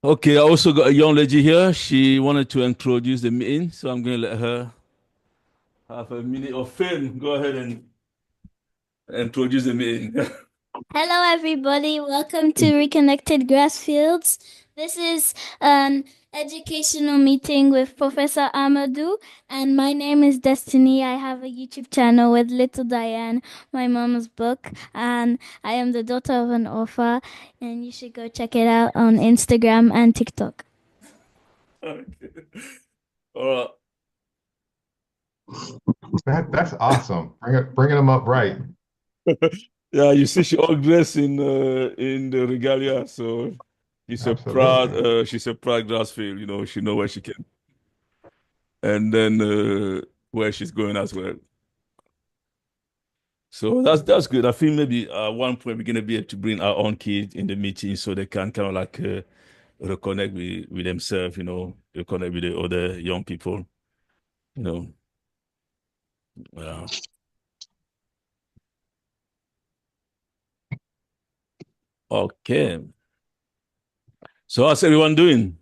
Okay, I also got a young lady here. She wanted to introduce the meeting, so I'm going to let her have a minute of fame. Go ahead and introduce the meeting. Hello, everybody. Welcome to ReConnected Grassfields. This is an educational meeting with Professor Ahmadou, and my name is Destiny. I have a YouTube channel with Little Diane, my mom's book, and I am the daughter of an author, and you should go check it out on Instagram and TikTok. Okay. All That's awesome. Bringing them up right. right. Yeah, you see, she all dressed in the regalia, so Absolutely. she's a proud Grassfield. She know where she can, and then where she's going as well. So that's good. I think maybe at one point we're gonna be able to bring our own kids in the meeting so they can kind of like reconnect with themselves, reconnect with the other young people, you know. Yeah. Okay. So how's everyone doing?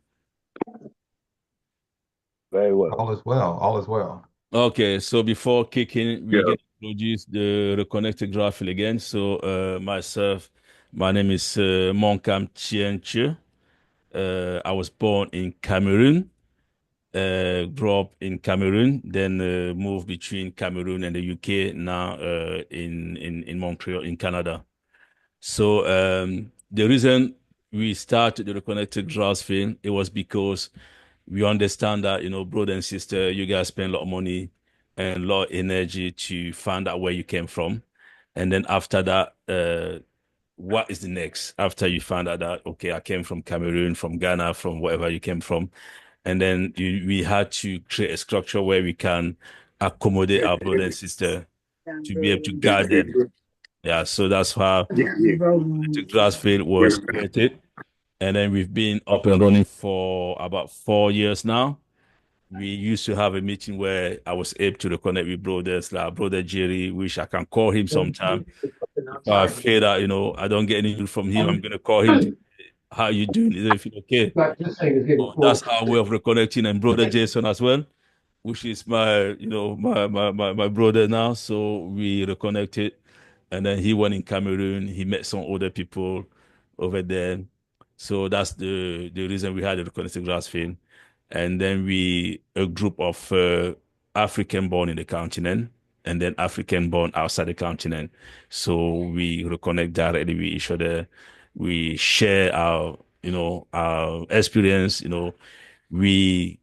Very well. All is well. All is well. Okay, so before kicking, we're Yeah. gonna introduce the reconnected graphic again. So myself, my name is Monkam Chienche. I was born in Cameroon. Grew up in Cameroon, then moved between Cameroon and the UK, now in Montreal, in Canada. So the reason we started the Reconnected Draws film, it was because we understand that, brother and sister, you guys spend a lot of money and a lot of energy to find out where you came from. And then after that, what is the next? After you find out that, okay, I came from Cameroon, from Ghana, from wherever you came from, and then we had to create a structure where we can accommodate our brother and sister to be able to guide them. Yeah, so that's how the Grassfield was created. And then we've been up and running for about 4 years now. We used to have a meeting where I was able to reconnect with brothers, like brother Jerry, which I can call him sometime. If I feel that, I don't get anything from him, I'm gonna call him to how you doing? Is everything okay? So that's our way of reconnecting, and brother Jason as well, which is my brother now. So we reconnected, and then he went in Cameroon. He met some other people over there. So that's the reason we had the reconnected grass film. And then we a group of African born in the continent, and then African born outside the continent. So we reconnect directly with each other. We share our experience. We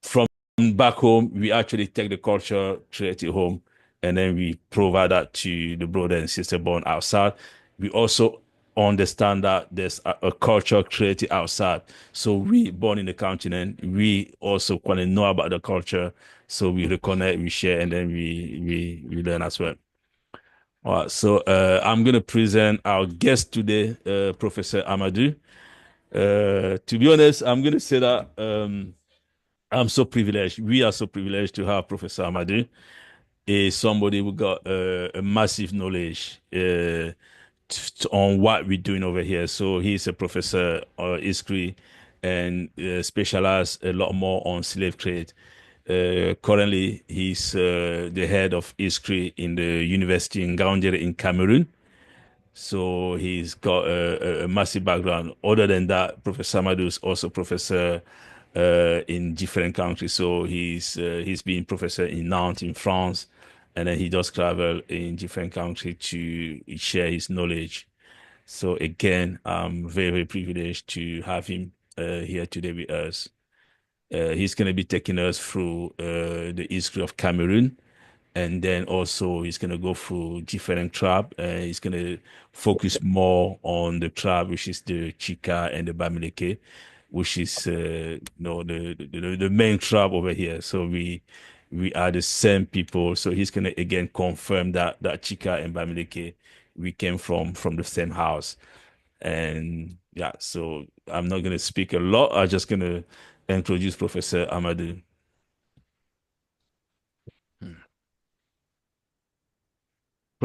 from back home, we actually take the culture, create it home, and then we provide that to the brother and sister born outside. We also understand that there's a culture created outside. So we born in the continent, we also want to know about the culture. So we reconnect, we share, and then we learn as well. All right, so I'm gonna present our guest today, Professor Ahmadou. To be honest, I'm gonna say that I'm so privileged. We are so privileged to have Professor Ahmadou, is somebody who got a massive knowledge on what we're doing over here. So he's a professor of history and specialized a lot more on slave trade. Currently, he's the head of history in the university in Gaoundéré in Cameroon. So he's got a massive background. Other than that, Professor Amadou is also professor in different countries. So he's been professor in Nantes in France, and then he does travel in different countries to share his knowledge. So again, I'm very, very privileged to have him here today with us. He's going to be taking us through the history of Cameroon, and then also he's going to go through different tribe. He's going to focus more on the tribe, which is the Chika and the Bamileke, which is the main tribe over here. So we are the same people. So he's going to again confirm that Chika and Bamileke we came from the same house. And yeah, so I'm not going to speak a lot. I'm just going to introduce Professor Amadou.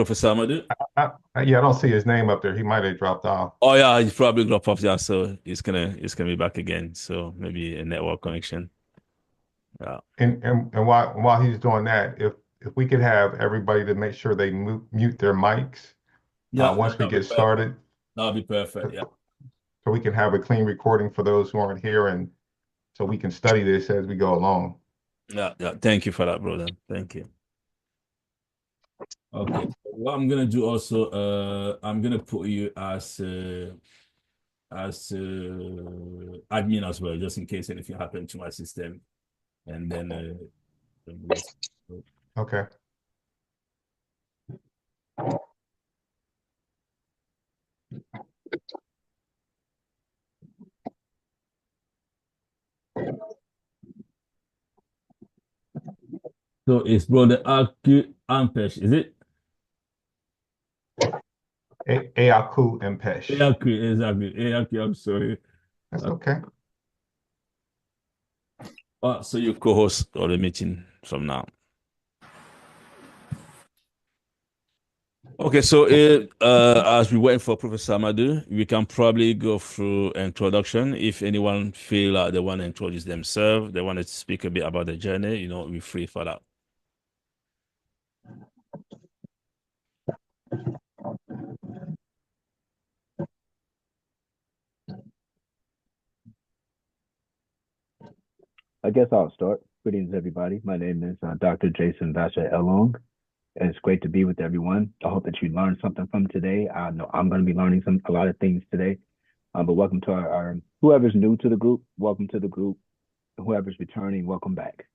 Professor Ahmadou? Yeah, I don't see his name up there. He might have dropped off. Oh yeah, he's probably dropped off. Yeah, so he's gonna be back again. So maybe a network connection. Yeah. And while he's doing that, if we could have everybody to make sure they mute their mics Yeah, once we that'll be get perfect. started, That'll be perfect. Yeah. so we can have a clean recording for those who aren't here, and so we can study this as we go along. Yeah, yeah. Thank you for that, brother. Thank you. Okay. What I'm gonna do also, I'm gonna put you as admin as well, just in case anything happened to my system, and then let's. Okay. So it's brother Aku Ampesh, is it? Eaku Mpesh. Aku, exactly. Aku, I'm sorry. That's okay. So you co-host of the meeting from now. Okay, so as we wait for Professor Ahmadou, we can probably go through introduction. If anyone feel like they want to introduce themselves, they want to speak a bit about the journey, we're free for that. I guess I'll start. Greetings, everybody. My name is Dr. Jason Vasha Elong, and it's great to be with everyone. I hope that you learned something from today. I know I'm going to be learning a lot of things today. But welcome to our whoever's new to the group, welcome to the group. Whoever's returning, welcome back.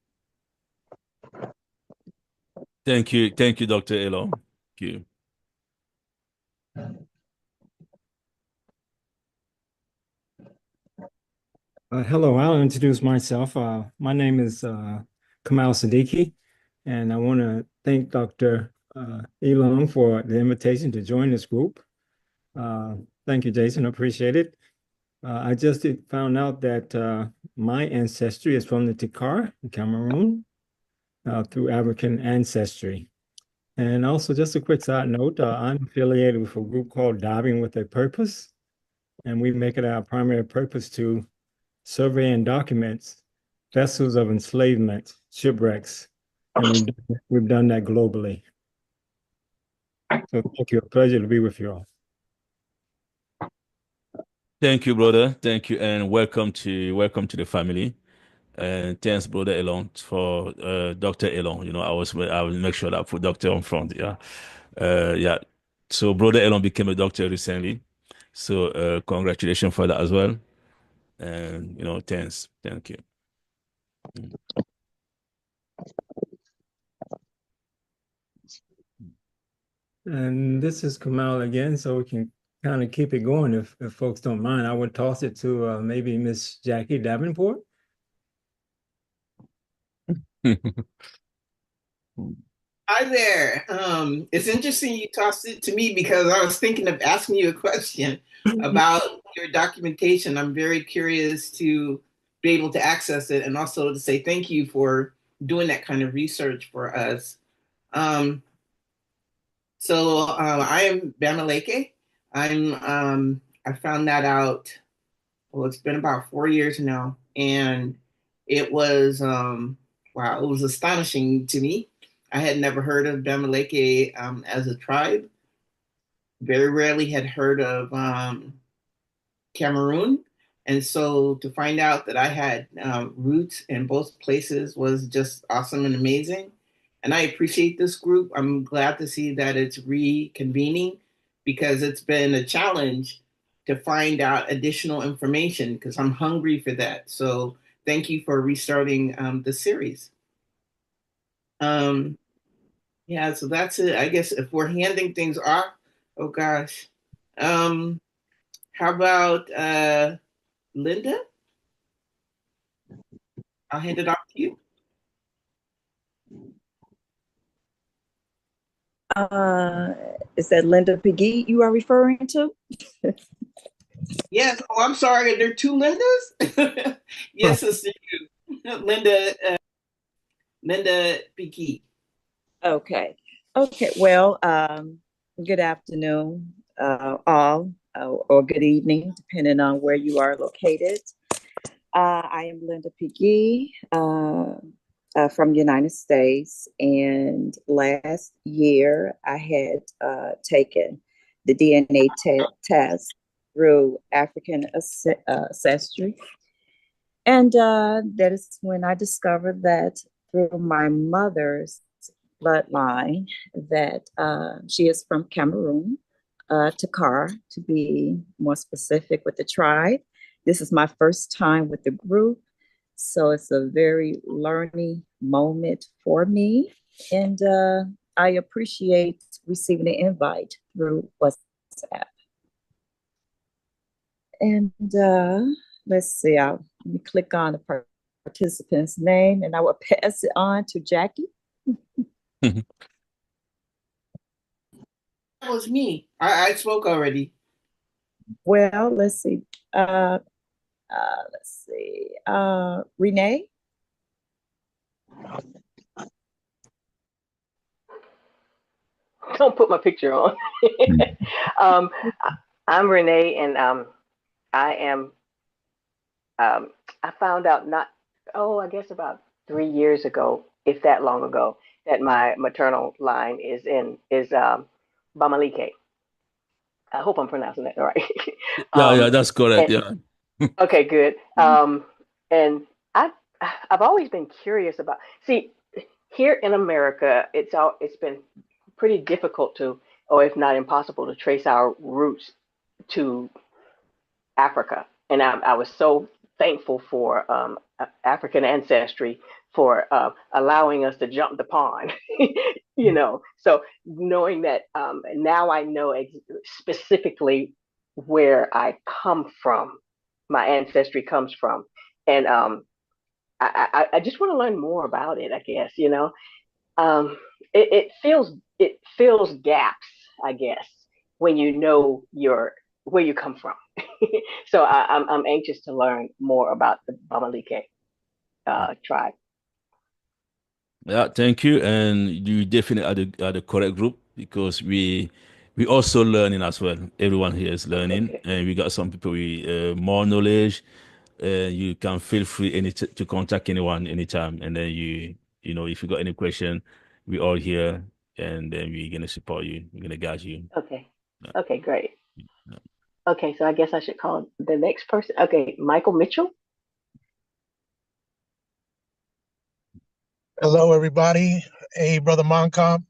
Thank you, Dr. Elong. Thank you. Hello, I'll introduce myself. My name is Kamal Siddiqui, and I want to thank Dr. Elong for the invitation to join this group. Thank you, Jason. I appreciate it. I just found out that my ancestry is from the Tikar in Cameroon through African ancestry. And also, just a quick side note, I'm affiliated with a group called Diving with a Purpose, and we make it our primary purpose to survey and documents vessels of enslavement, shipwrecks, and we've done that globally. So thank you. A pleasure to be with you all. Thank you, brother. Thank you, and welcome to the family. And thanks, brother Elon, for Dr. Elon. I will make sure that I put doctor on front. Yeah, yeah. So brother Elon became a doctor recently. So congratulations for that as well. And thanks. Thank you. And this is Kamal again, so we can kind of keep it going if folks don't mind. I would toss it to maybe Miss Jackie Davenport. Hi there. It's interesting you tossed it to me because I was thinking of asking you a question about your documentation. I'm very curious to be able to access it and also to say thank you for doing that kind of research for us. I am Bamaleke. I found that out, well, it's been about 4 years now, and it was, wow, it was astonishing to me. I had never heard of Bamaleke as a tribe. Very rarely had heard of Cameroon. And so to find out that I had roots in both places was just awesome and amazing. And I appreciate this group. I'm glad to see that it's reconvening because it's been a challenge to find out additional information because I'm hungry for that. So thank you for restarting the series. Yeah, so that's it. I guess if we're handing things off, oh gosh. How about Linda? I'll hand it off to you. Is that Linda Piggy you are referring to? Yes. Oh, I'm sorry. Are there two Lindas? Yes, sister. Linda Piggy. Okay. Okay, well, good afternoon, all, or good evening, depending on where you are located. I am Linda Piggy from the United States, and last year I had taken the DNA test through African ancestry, and that is when I discovered that through my mother's bloodline that she is from Cameroon, Takar, to be more specific with the tribe. This is my first time with the group, so it's a very learning moment for me. And I appreciate receiving the invite through WhatsApp. And let's see, let me click on the participant's name and I will pass it on to Jackie. That was me. I spoke already. Well, let's see. Renee? Don't put my picture on. I'm Renee, and I am. I found out I guess about 3 years ago, if that long ago, that my maternal line is Bamalike. I hope I'm pronouncing that right. Yeah, that's correct. And, yeah. okay, good. And I've always been curious about. See, here in America, it's been pretty difficult to, or if not impossible, to trace our roots to Africa. And I was so thankful for African ancestry for allowing us to jump the pond, So knowing that now I know specifically where I come from, my ancestry comes from. And I just want to learn more about it, I guess, it fills gaps, I guess, when you know where you come from. So I'm anxious to learn more about the Bamalike tribe. Yeah, thank you. And you definitely are the correct group because we also learning as well. Everyone here is learning, Okay. and we got some people with more knowledge. You can feel free to contact anyone anytime, and then if you got any question, we all here, and then we're gonna support you. We're gonna guide you. Okay. Yeah. Okay, great. Yeah. Okay, so I guess I should call the next person. Okay, Michael Mitchell. Hello, everybody. Hey, Brother Moncom.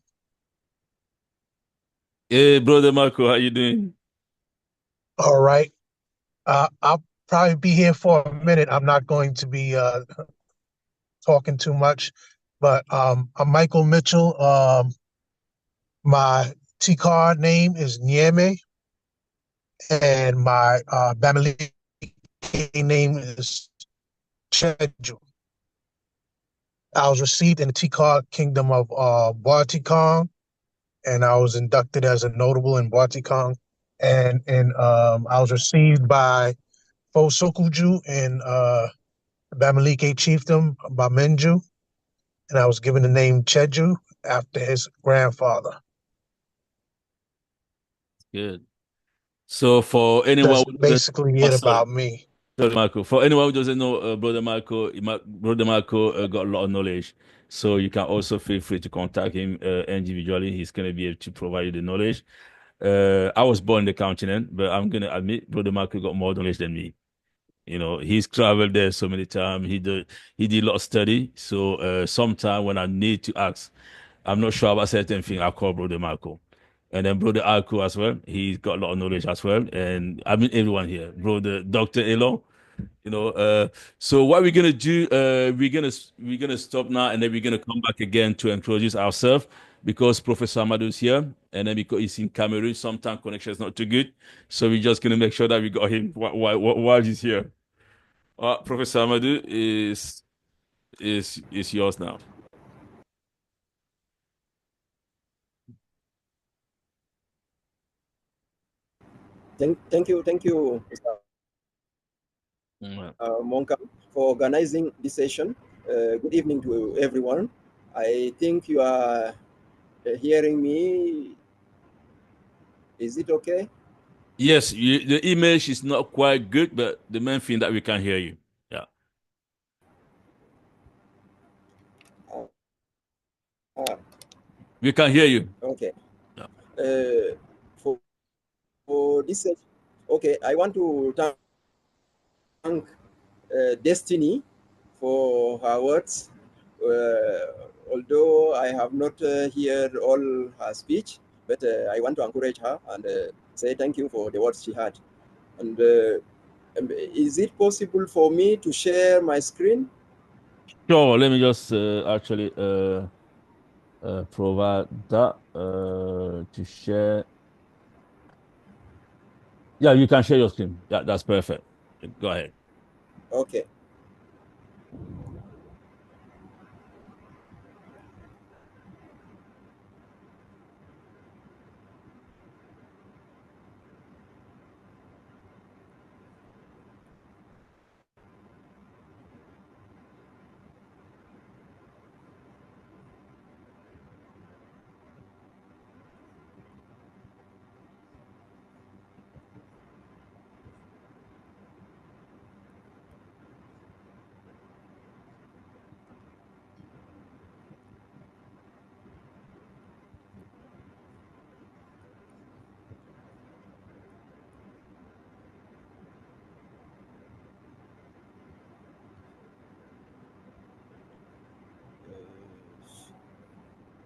Hey, brother Marco, how you doing? All right. I'll probably be here for a minute. I'm not going to be talking too much, but I'm Michael Mitchell. My T-card name is Nieme, and my Bamileke name is Cheju. I was received in the T-card kingdom of Boatikong, and I was inducted as a notable in Boatikong. And I was received by Fo Sokuju and Bamileke chiefdom Bamenju, and I was given the name Cheju after his grandfather. Good. So for anyone That's who doesn't basically it sorry, about me. sorry, Marco. For anyone who doesn't know, brother Marco got a lot of knowledge. So you can also feel free to contact him individually. He's gonna be able to provide you the knowledge. I was born in the continent, but I'm gonna admit, brother Marco got more knowledge than me. He's traveled there so many times. He did a lot of study. So sometime when I need to ask, I'm not sure about certain thing, I call brother Marco. And then brother Alco as well. He's got a lot of knowledge as well. And I mean everyone here, brother Dr. Elon. So what we're gonna do, we're gonna stop now, and then we're gonna come back again to introduce ourselves because Professor Ahmadou is here, and then because he's in Cameroon, sometimes connection is not too good. So we're just gonna make sure that we got him while he's here. Professor Ahmadou is yours now. Thank you, Mr. Monka, for organizing this session. Good evening to everyone. I think you are hearing me? Is it okay? Yes, the image is not quite good, but the main thing that we can hear you. Yeah. We can hear you. Okay. Yeah. For this session, okay, I want to thank Destiny for her words. Although I have not heard all her speech, but I want to encourage her and say thank you for the words she had. And is it possible for me to share my screen? Sure, let me just actually provide that to share. Yeah, you can share your screen. Yeah, that's perfect. Go ahead. Okay.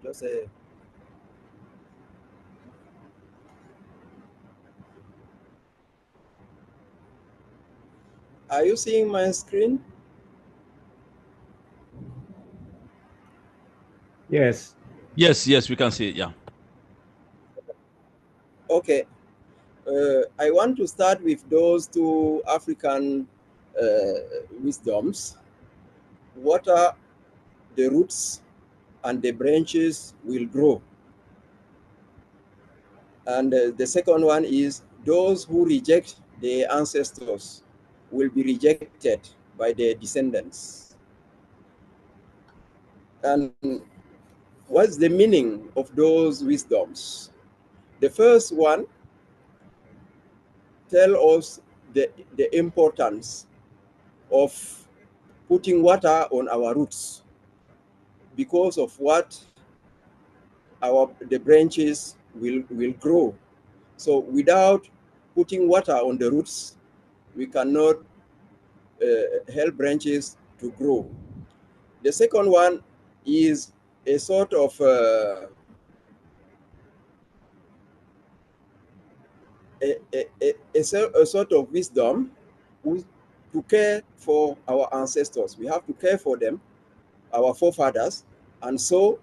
Just are you seeing my screen? Yes. Yes, we can see it. Yeah. Okay. I want to start with those two African wisdoms. What are the roots and the branches will grow? And the second one is those who reject the ancestors will be rejected by their descendants. And what's the meaning of those wisdoms? The first one tell us the importance of putting water on our roots, because of what the branches will grow. So without putting water on the roots, we cannot help branches to grow. The second one is a sort of a sort of wisdom to care for our ancestors. We have to care for them, our forefathers, and so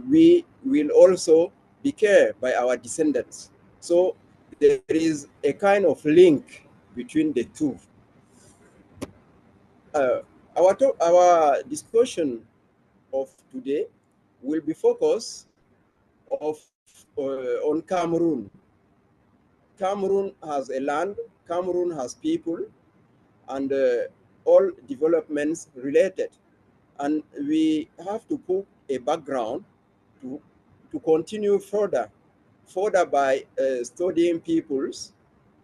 we will also be cared by our descendants. So there is a kind of link between the two. Our discussion of today will be focused on Cameroon. Cameroon has a land, Cameroon has people, and all developments related. And we have to put a background to continue further by studying peoples,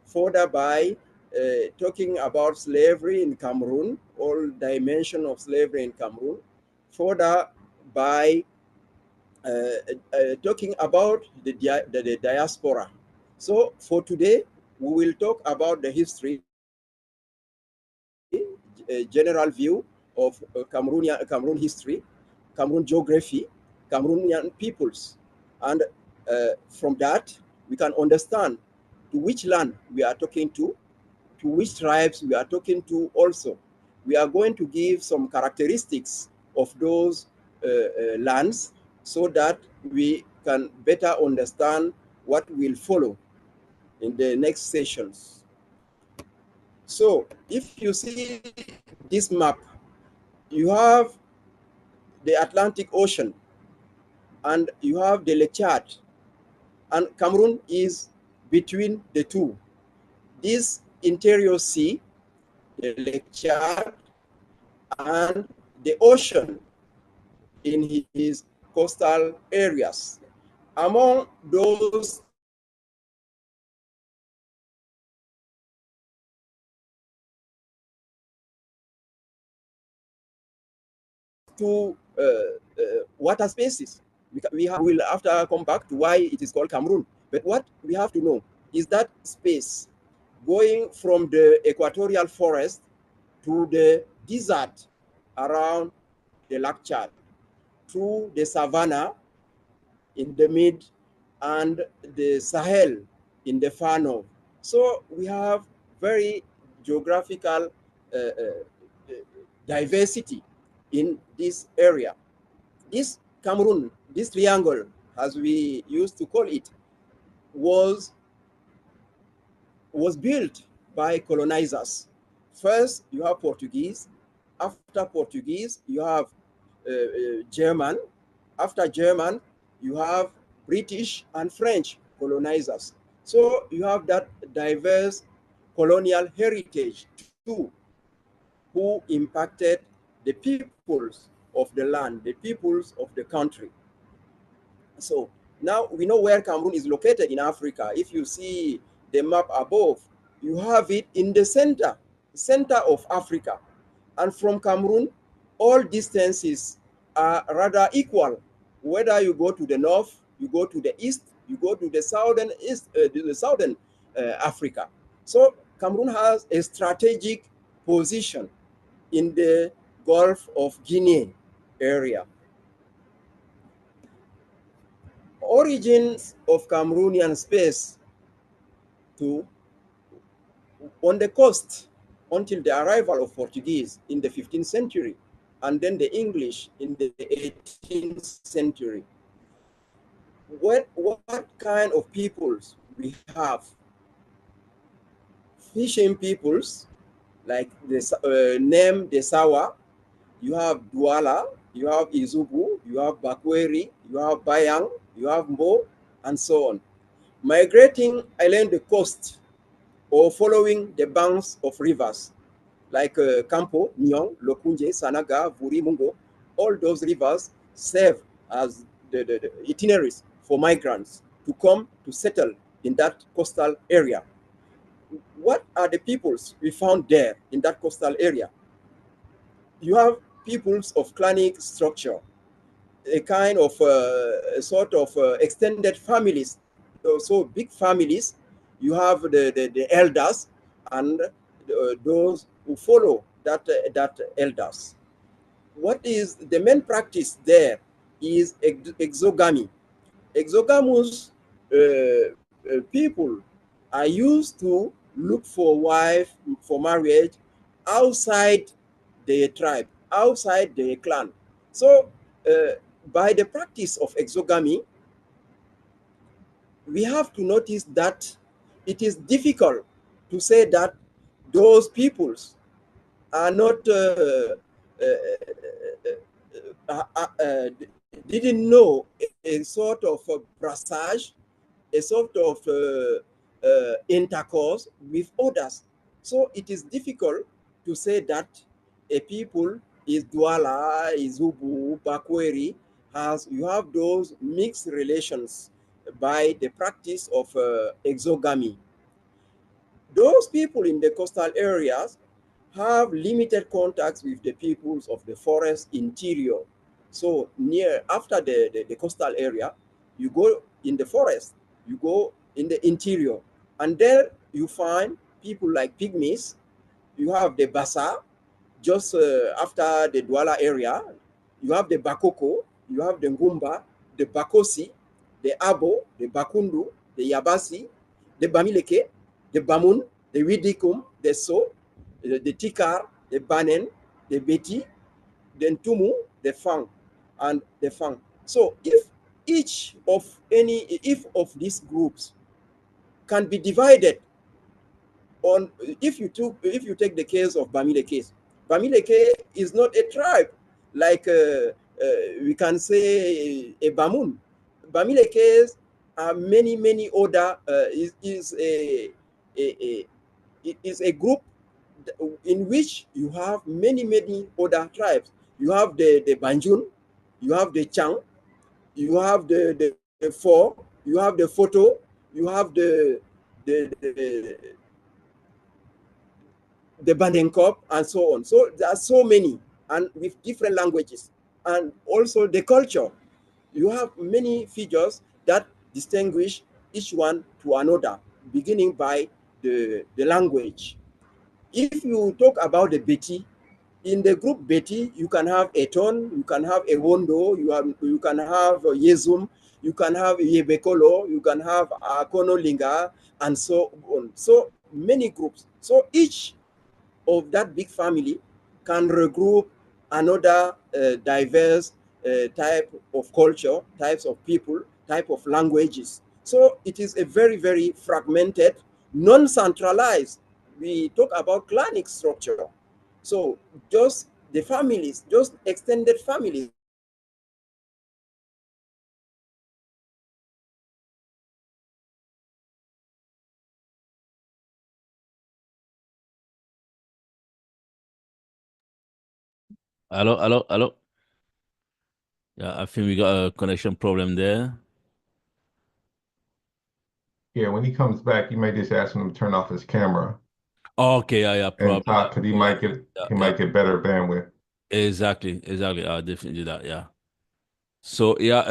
further by talking about slavery in Cameroon, all dimension of slavery in Cameroon, further by talking about the diaspora. So for today, we will talk about the history, a general view of Cameroon history, Cameroon geography, Cameroonian peoples. And from that, we can understand to which land we are talking to which tribes we are talking to also. We are going to give some characteristics of those lands so that we can better understand what will follow in the next sessions. So if you see this map, you have the Atlantic Ocean and you have the Lake Chad, and Cameroon is between the two. This interior sea, the Lake Chad, and the ocean in his coastal areas. Among those two water spaces, will after come back to why it is called Cameroon. But what we have to know is that space going from the equatorial forest to the desert around the Lake Chad, through the savannah in the mid, and the Sahel in the far north. So we have very geographical diversity in this area. This Cameroon, this triangle, as we used to call it, was built by colonizers. First, you have Portuguese. After Portuguese, you have German. After German, you have British and French colonizers. So you have that diverse colonial heritage too, who impacted the peoples of the land, the peoples of the country. So now we know where Cameroon is located in Africa. If you see the map above, you have it in the center of Africa. And from Cameroon, all distances are rather equal. Whether you go to the north, you go to the east, you go to the southern Africa. So Cameroon has a strategic position in the Gulf of Guinea area. Origins of Cameroonian space to on the coast until the arrival of Portuguese in the 15th century, and then the English in the 18th century. What kind of peoples we have? Fishing peoples, like the name the Sawa, you have Douala, you have Izubu, you have Bakweri, you have Bayang, you have Mbo, and so on. Migrating along the coast or following the banks of rivers like Campo, Nyong, Lokunje, Sanaga, Vuri, Mungo. All those rivers serve as the itineraries for migrants to come to settle in that coastal area. What are the peoples we found there in that coastal area? You have peoples of clanic structure, a kind of sort of extended families, so big families. You have the elders and those who follow that elders. What is the main practice there is exogamy. Exogamous people are used to look for wife for marriage outside their tribe, outside their clan. So by the practice of exogamy, we have to notice that it is difficult to say that those peoples are not didn't know a sort of brassage, a sort of intercourse with others. So it is difficult to say that a people is Douala, is Ubu, Bakweri, as you have those mixed relations by the practice of exogamy. Those people in the coastal areas have limited contacts with the peoples of the forest interior. So after the coastal area, you go in the forest, you go in the interior, and there you find people like pygmies. You have the Bassa, just after the Douala area. You have the Bakoko, you have the Ngumba, the Bakosi, the Abo, the Bakundu, the Yabasi, the Bamileke, the Bamun, the Widikum, the So, the Tikar, the Banen, the Beti, the Ntumu, the Fang, and the Fang. So if of these groups can be divided on, if you take the case of Bamileke is not a tribe like we can say a Bamun. Bamilekes are many other is a group in which you have many other tribes. You have the Banjun, you have the Chang, you have the four, you have the photo, you have the Bandenkop, and so on. So there are so many, and with different languages, and also the culture. You have many features that distinguish each one to another, beginning by the language. If you talk about the Beti, in the group Beti, you can have a Ton, you can have a Wondo, you can have a Yezum, you can have a Yebekolo, you can have a Konolinga, and so on. So many groups. So each of that big family can regroup another diverse type of culture, types of people, type of languages. So it is a very, very fragmented, non-centralized. We talk about clanic structure. So just the families, just extended families. Hello, hello, hello. Yeah, I think we got a connection problem there. Yeah, when he comes back, you may just ask him to turn off his camera Okay, yeah, and probably. talk, because he Yeah, might get yeah, he yeah. might get better bandwidth. Exactly, exactly. I'll definitely do that. Yeah. So yeah,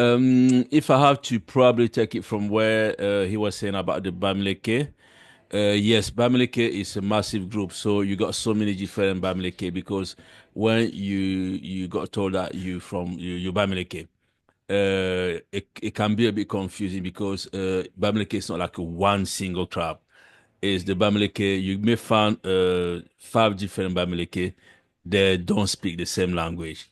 if I have to probably take it from where he was saying about the Bamileke, yes, Bamileke is a massive group. So you got so many different Bamileke because when you got told that you Bamileke, it can be a bit confusing because Bamileke is not like a one single tribe. Is the Bamileke, you may find five different Bamileke, they don't speak the same language.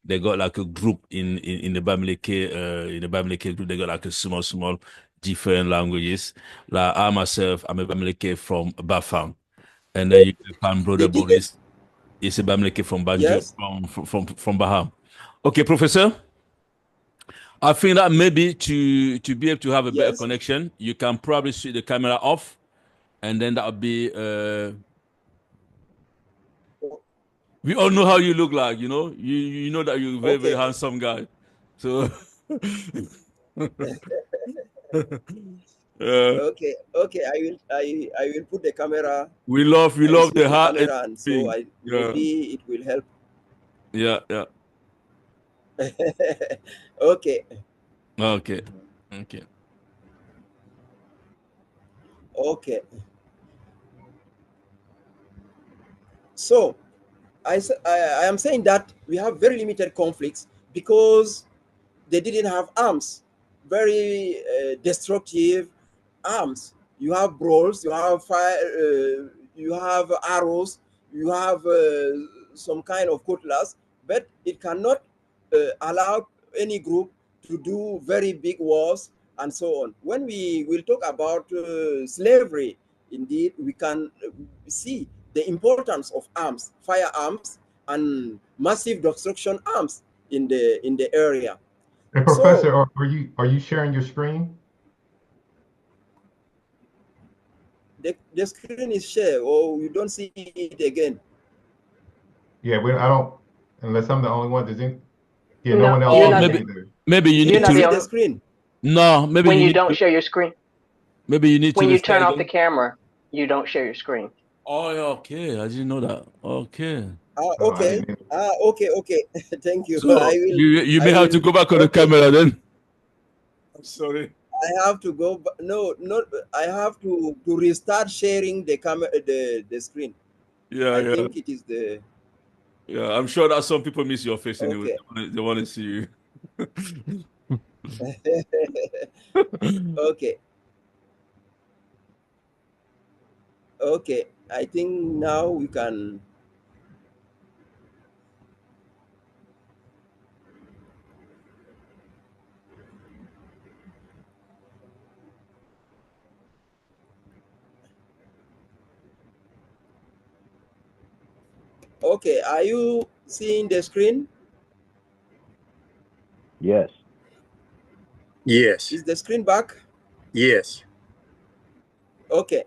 They got like a group in the Bamileke group, they got like a small different languages. Like I myself, I'm a Bamileke from Bafang. And then you can find Brother The biggest, Boris, is a Bamileke from Banjo, yes, from Baham. Okay, Professor. I think that maybe to be able to have a better yes. connection, you can probably switch the camera off, and then that would be. We all know how you look like, you know. You know that you're a very Okay, handsome guy, so. uh, okay, okay. I will put the camera. we I will love switch the the heart and camera, and so everything. I Yeah, maybe it will help. yeah, yeah. Okay, Okay, okay. okay. So I am saying that we have very limited conflicts because they didn't have arms, very destructive arms. You have brawls, you have fire, you have arrows, you have some kind of cutlass, but it cannot allow any group to do very big wars and so on. When we will talk about slavery, indeed, we can see the importance of arms, firearms, and massive destruction arms in the area. Hey, So Professor, are you sharing your screen? the screen is shared, or you don't see it again. Yeah, I don't, unless I'm the only one. Yeah, no No, one else you're Oh, not sees the it maybe either. you Can you're need you not to. the see the only screen? No, when you don't share your screen. maybe you need to When you turn restart off the again. camera, you don't share your screen. Oh, yeah, okay. I didn't know that. Okay. Oh, I Okay. didn't even. Okay, okay. Thank you. So you I may have to will, go back on the okay. camera then. I'm sorry. I have to go, no, not, I have to restart sharing the camera, the screen. Yeah, I yeah, think it is the, yeah. I'm sure that some people miss your face anyway. okay. They want to see you. Okay, okay. I think now we can, okay. Are you seeing the screen? Yes. Is Yes. the screen back? Yes. Okay.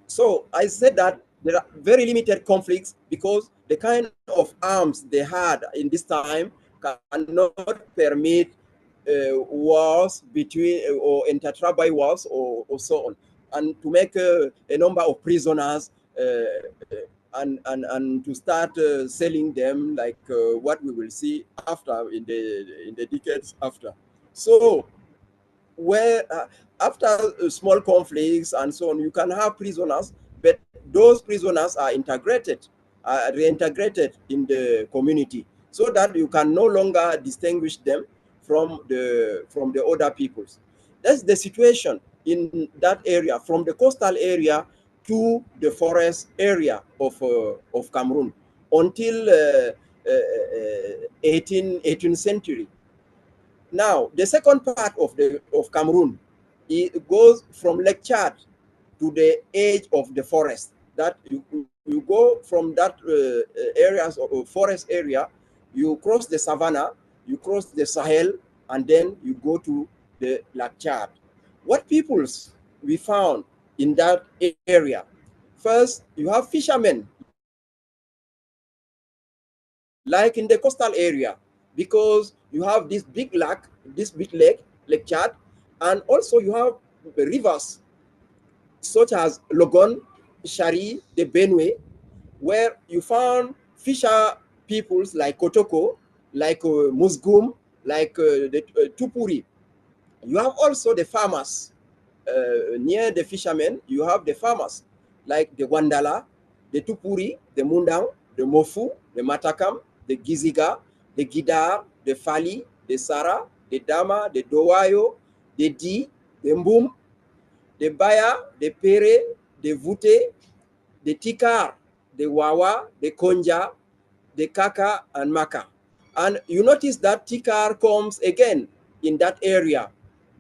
So I said that there are very limited conflicts because the kind of arms they had in this time cannot permit wars between or intertribal wars or so on, and to make a number of prisoners and to start selling them, like what we will see after in the decades after. So where after small conflicts and so on, you can have prisoners, but those prisoners are reintegrated in the community, so that you can no longer distinguish them from the other peoples. That's the situation in that area, from the coastal area to the forest area of Cameroon until 18th century. Now, the second part of Cameroon, it goes from Lake Chad to the edge of the forest. That you go from that areas of forest area, you cross the savannah, you cross the Sahel, and then you go to the Lake Chad. What peoples we found in that area? First, you have fishermen, like in the coastal area, because you have this big lake, Lake Chad, and also you have rivers such as Logon, Shari, the Benue, where you found fisher peoples like Kotoko, like Musgum, like the Tupuri. You have also the farmers. Near the fishermen, you have the farmers like the Wandala, the Tupuri, the Mundang, the Mofu, the Matakam, the Giziga, the Gidar, the Fali, the Sara, the Dama, the Dowayo, the Di, the Mbum, the Baya, the Pere, the Vute, the Tikar, the Wawa, the Konja, the Kaka, and Maka. And you notice that Tikar comes again in that area,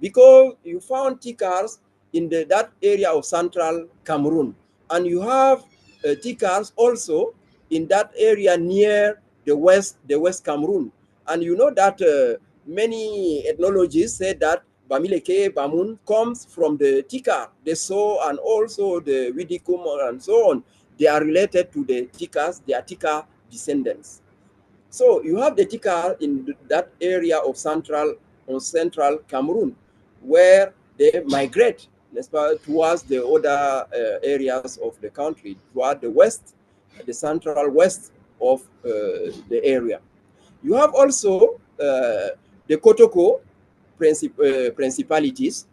because you found Tikars in that area of central Cameroon. And you have Tikars also in that area near the west Cameroon. And you know that many ethnologists say that Bamileke, Bamun comes from the Tikar, the So, and also the Widikum and so on. They are related to the Tikars, they are Tikar descendants. So you have the Tikar in that area of central Cameroon, where they migrate towards the other areas of the country, toward the west, the central west of the area. You have also the Kotoko principalities,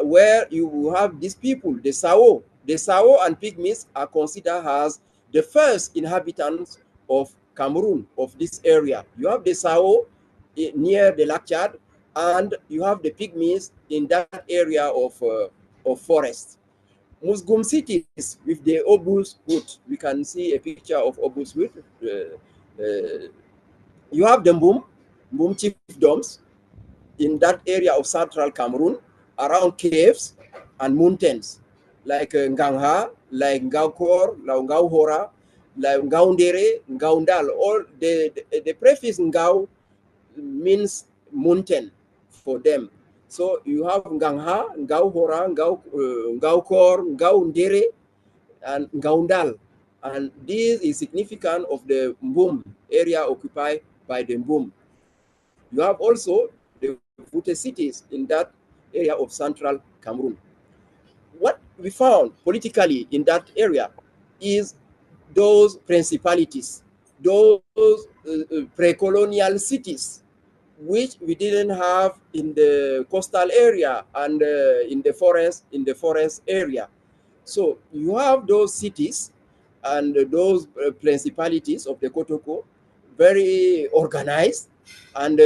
where you have these people, the Sao. The Sao and Pygmies are considered as the first inhabitants of Cameroon, of this area. You have the Sao near the Lake Chad, and you have the Pygmies in that area of forest. Musgum cities with the Obus Hood. We can see a picture of Obus Hood. You have the Mbum chiefdoms in that area of central Cameroon, around caves and mountains, like Ngangha, like Ngaukor, like Ngauhora, like Ngaundere, Ngaundal. All the prefix Ngau means mountain for them. So you have Ngangha, Ngauhora, Ngaukor, Ngaundere, and Ngaundal. And this is significant of the Mbum area occupied by the Mbum. You have also the Vute cities in that area of central Cameroon. What we found politically in that area is those principalities, those pre-colonial cities, which we didn't have in the coastal area and in the forest area. So you have those cities and those principalities of the Kotoko, very organized, and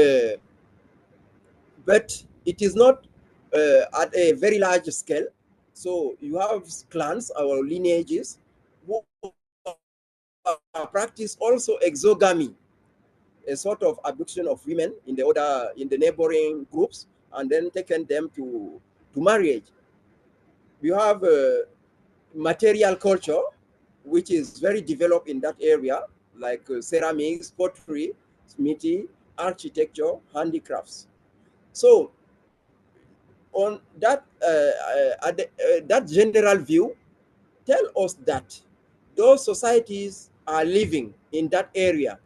but it is not at a very large scale. So you have clans or lineages who practice also exogamy, a sort of abduction of women in the neighboring groups, and then taken them to marriage. You have material culture, which is very developed in that area, like ceramics, pottery, smithy, architecture, handicrafts. So on that that general view tell us that those societies are living in that area.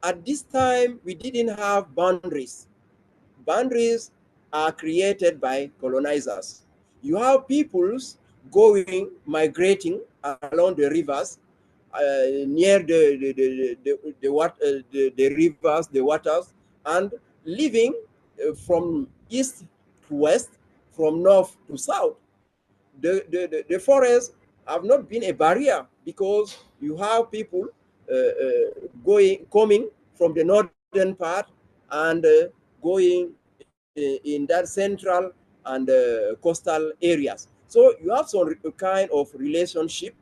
At this time, we didn't have boundaries boundaries are created by colonizers. You have peoples migrating along the rivers, near the rivers, the waters, and living from east to west, from north to south. The forests have not been a barrier because you have people coming from the northern part and going in that central and coastal areas. So you have some kind of relationship.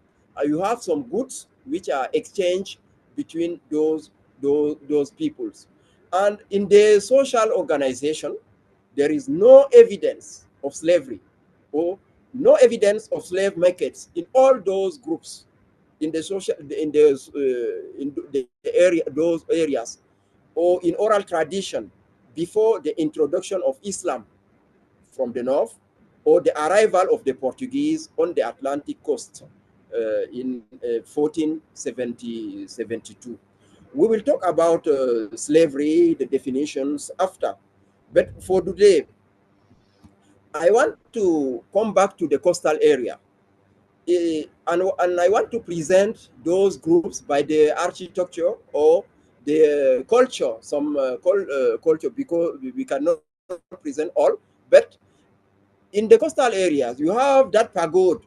You have some goods which are exchanged between those peoples. And in the social organization, there is no evidence of slavery or no evidence of slave markets in all those groups, in the social in the area, those areas, or in oral tradition before the introduction of Islam from the north, or the arrival of the Portuguese on the Atlantic coast in 1472. We will talk about slavery, the definitions after. But for today, I want to come back to the coastal area. And I want to present those groups by the architecture or the culture, some culture, because we cannot present all. But in the coastal areas, you have that pagode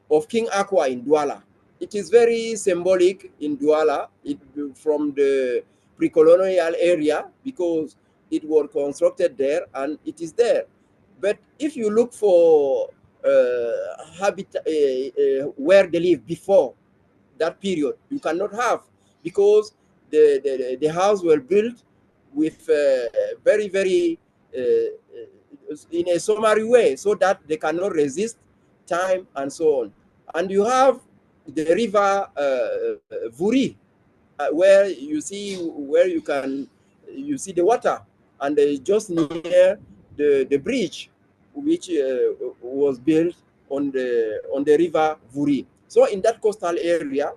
of King Aqua in Douala. It is very symbolic in Douala, from the pre-colonial area, because it was constructed there and it is there. But if you look for where they live before that period, you cannot have, because the house were built with very in a summary way, so that they cannot resist time and so on. And you have the river Vuri, where you see the water, and just near the bridge which was built on the river Vuri. So in that coastal area,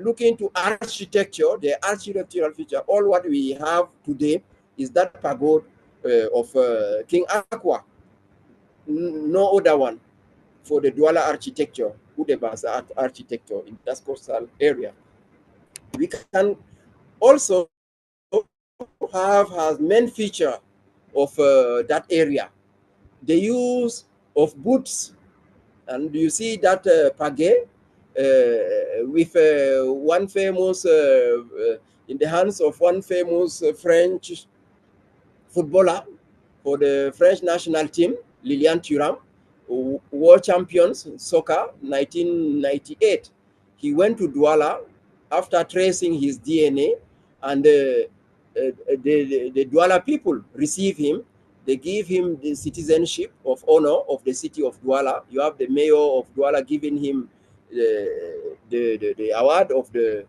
looking to architecture, the architectural feature, all what we have today is that pagode of King Aqua. No other one for the Douala architecture, Udebasa architecture in that coastal area. We can also have as main feature of that area the use of boots. And you see that page with one famous, in the hands of one famous French footballer for the French national team, Lilian Thuram, world champions in soccer, 1998. He went to Douala after tracing his DNA, and the Douala people receive him. They give him the citizenship of honor of the city of Douala. You have the mayor of Douala giving him the award of the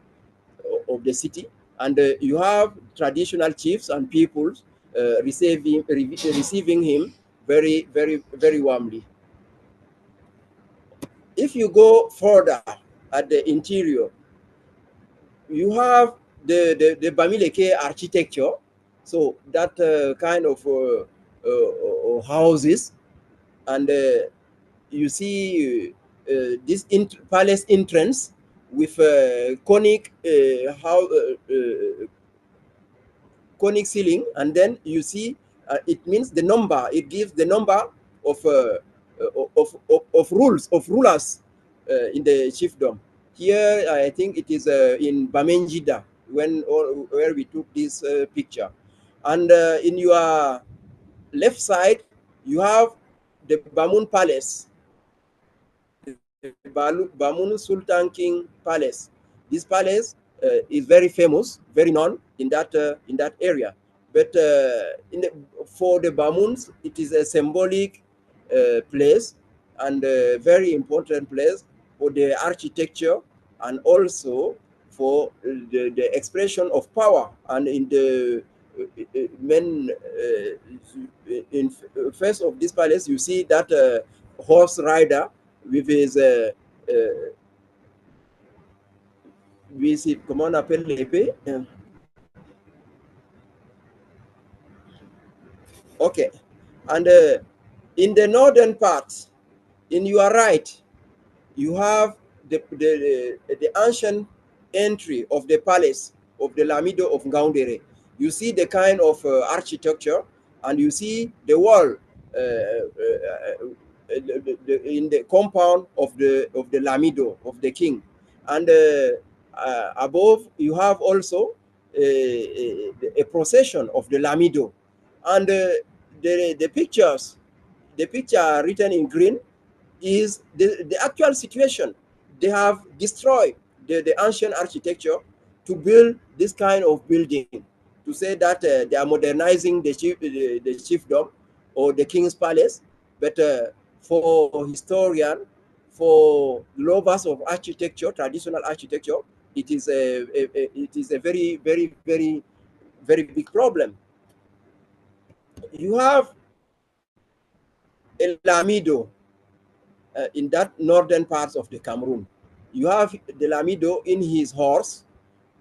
city, and you have traditional chiefs and peoples receiving him very warmly. If you go further at the interior, you have the Bamileke architecture, so that kind of houses, and you see this palace entrance with conic conic ceiling, and then you see it means the number. It gives the number of rulers in the chiefdom. Here, I think it is in Bamenjida where we took this picture, and in your left side you have the Bamun Palace, Bamun Sultan King Palace. This palace is very famous, very known in that area. But for the Bamuns, it is a symbolic place and a very important place for the architecture, and also for the expression of power. And in the main in first of this palace, you see that horse rider with his comment on appelle l'épée? Okay. And in the northern part, in your right, you have the ancient entry of the palace of the Lamido of Ngaoundéré. You see the kind of architecture, and you see the wall in the compound of the Lamido of the king, and above you have also a procession of the Lamido, and the pictures, the picture written in green is the actual situation. They have destroyed the ancient architecture to build this kind of building, to say that they are modernizing the chiefdom or the king's palace. But for historian, for lovers of architecture, traditional architecture, it is a very, very, very, very big problem. You have El Lamido in that northern parts of the Cameroon. You have the Lamido in his horse,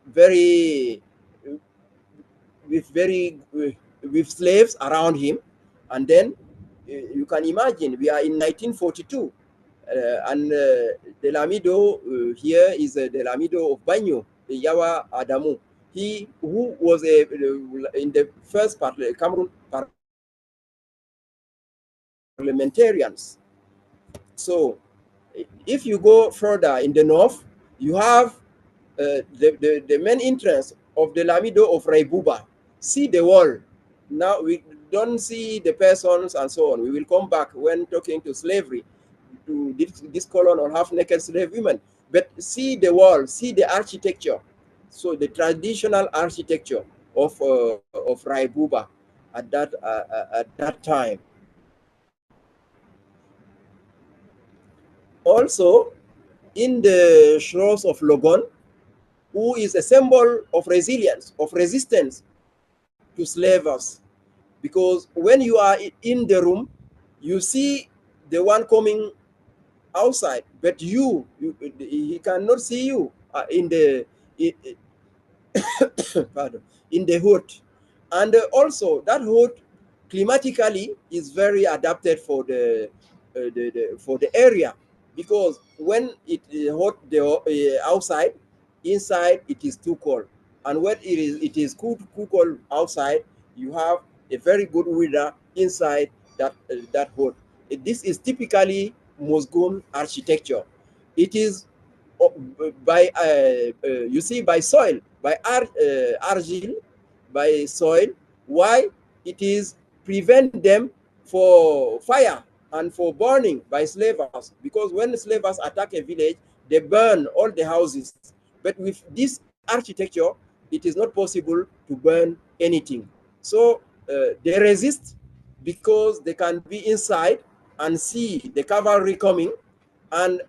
very with slaves around him, and then you can imagine we are in 1942, and the Lamido here is the Lamido of Banyo, the Yawa Adamu. He who was in the first part, Cameroon parliamentarians. So if you go further in the north, you have the main entrance of the Lamido of Raibuba. See the wall. Now we don't see the persons and so on. We will come back when talking to slavery, to this colon or half-naked slave women. But see the wall, see the architecture. So the traditional architecture of Raibuba at that time. Also, in the shores of Logon, who is a symbol of resilience, of resistance to slavers. Because when you are in the room, you see the one coming outside, but he cannot see you in the pardon, in the hood. And also that hood climatically is very adapted for for the area, because when it is hot outside, inside it is too cold, and when it is cool outside, you have a very good weather inside that hood. This is typically Mosgum architecture. It is by you see, by soil, by argil, by soil. Why? It is prevent them for fire and for burning by slavers, because when slavers attack a village, they burn all the houses. But with this architecture, it is not possible to burn anything. So they resist, because they can be inside and see the cavalry coming, and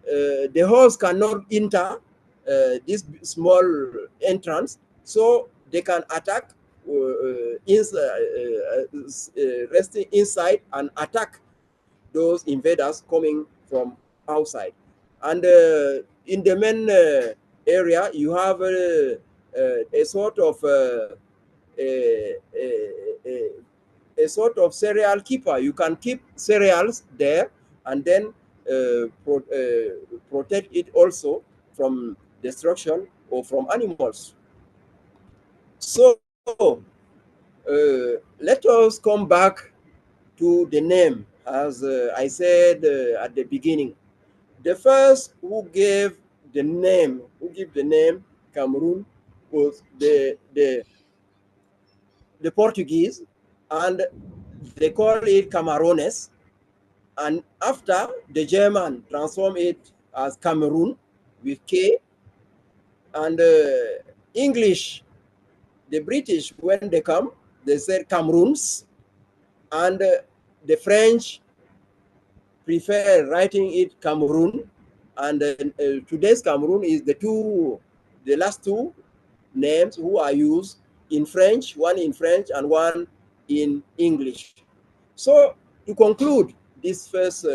the horse cannot enter this small entrance, so they can attack, resting inside and attack those invaders coming from outside. And in the main area, you have a sort of a sort of cereal keeper. You can keep cereals there, and then protect it also from destruction or from animals. So let us come back to the name. As I said at the beginning, the first who gave the name Cameroon was the Portuguese, and they call it Camarones. And after, the German transform it as Cameroon with K. And English, the British, when they come, they said Cameroons. And the French prefer writing it Cameroon. And today's Cameroon is the last two names who are used in French, one in French and one in English. So to conclude this first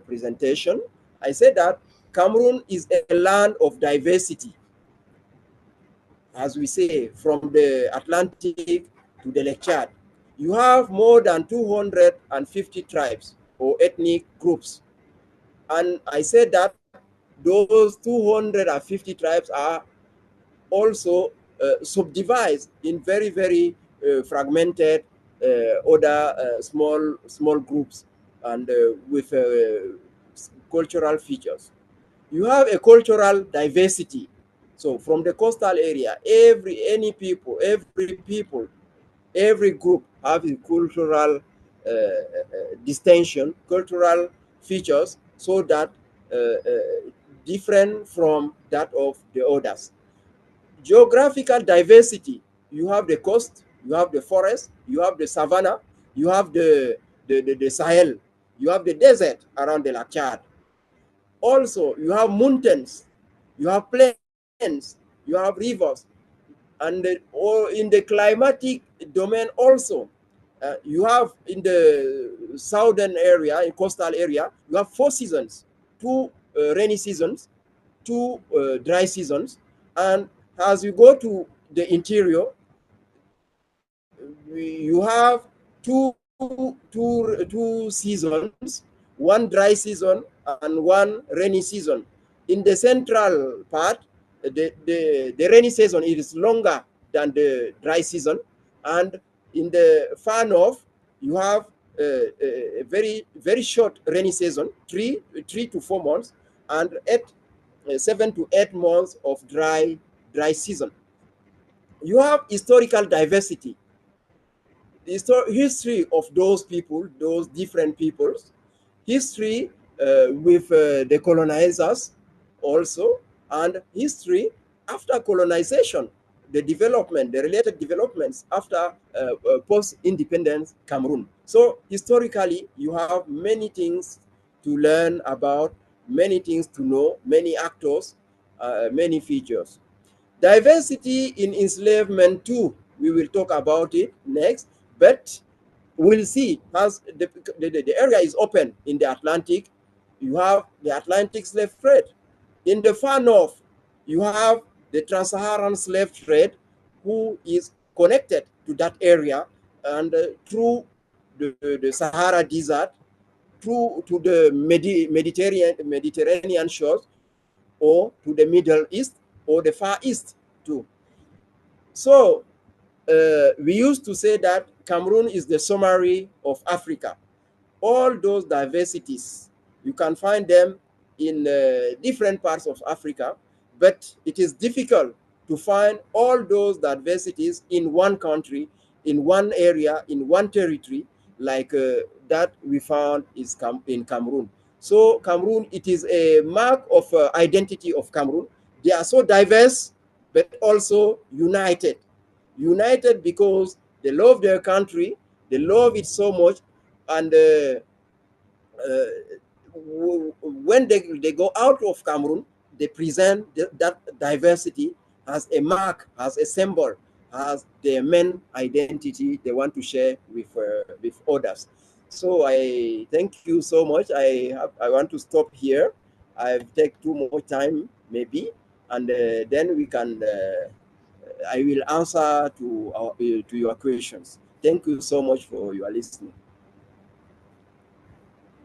presentation, I said that Cameroon is a land of diversity, as we say, from the Atlantic to the Lake Chad. you have more than 250 tribes or ethnic groups. And I said that those 250 tribes are also subdivided in very, very fragmented other small groups and with cultural features. You have a cultural diversity. So from the coastal area, every people, every group have a cultural distinction, cultural features, so that different from that of the others. Geographical diversity, you have the coast, you have the forest, you have the savanna, you have the Sahel, you have the desert around the Lake Chad. Also, you have mountains, you have plains, you have rivers, and or in the climatic domain also, you have in the southern area, in coastal area, you have 4 seasons, 2 rainy seasons, 2 dry seasons, and as you go to the interior, you have two seasons, 1 dry season and 1 rainy season. In the central part, the rainy season is longer than the dry season, and in the far north, you have a very short rainy season, 3 to 4 months, and 7 to 8 months of dry season. You have historical diversity, the history of those people, those different peoples, history with the colonizers also, and history after colonization, the development, the related developments after post-independence Cameroon. So historically, you have many things to learn about, many things to know, many actors, many features. Diversity in enslavement too, we will talk about it next, but we'll see as the area is open in the Atlantic. You have the Atlantic slave trade. In the far north, you have the trans-Saharan slave trade, who is connected to that area, and through the Sahara Desert, through to the Mediterranean shores, or to the Middle East, or the Far East too. So we used to say that Cameroon is the summary of Africa. All those diversities, you can find them in different parts of Africa, but it is difficult to find all those diversities in one country, in one area, in one territory, like that we found is in Cameroon. So Cameroon, it is a mark of identity of Cameroon. They are so diverse, but also united. United because they love their country, they love it so much, and when they go out of Cameroon, they present that diversity as a mark, as a symbol, as their main identity they want to share with others. So I thank you so much. I want to stop here. I've taken too much time maybe, and then we can. I will answer to your questions. Thank you so much for your listening.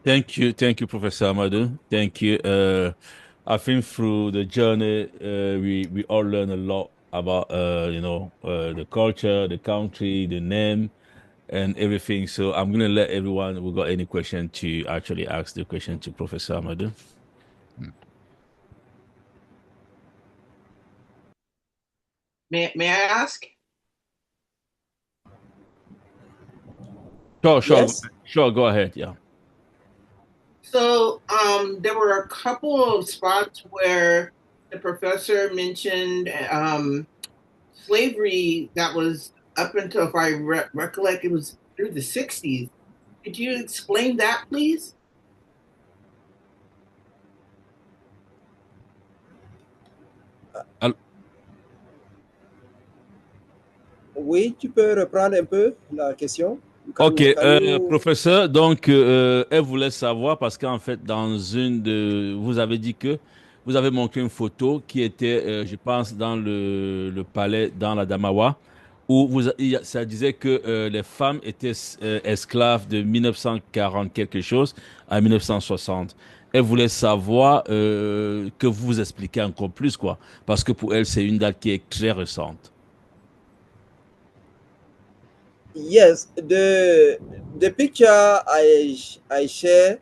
Thank you, Professor Ahmadou. Thank you. I think through the journey, we all learn a lot about the culture, the country, the name, and everything. So I'm gonna let everyone who got any question to actually ask the question to Professor Ahmadou. May I ask? Sure, Yes. go ahead. Yeah. So there were a couple of spots where the professor mentioned slavery that was up until, if I recollect, it was through the 60s. Could you explain that, please? Oui, tu peux reprendre un peu la question? Ok, Can you... professeur, donc elle voulait savoir parce qu'en fait, vous avez dit que vous avez montré une photo qui était, je pense, dans le palais, dans la Damawa, où ça disait que les femmes étaient esclaves de 1940 quelque chose à 1960. Elle voulait savoir que vous expliquiez encore plus, quoi. Parce que pour elle, c'est une date qui est très récente. Yes, the picture I share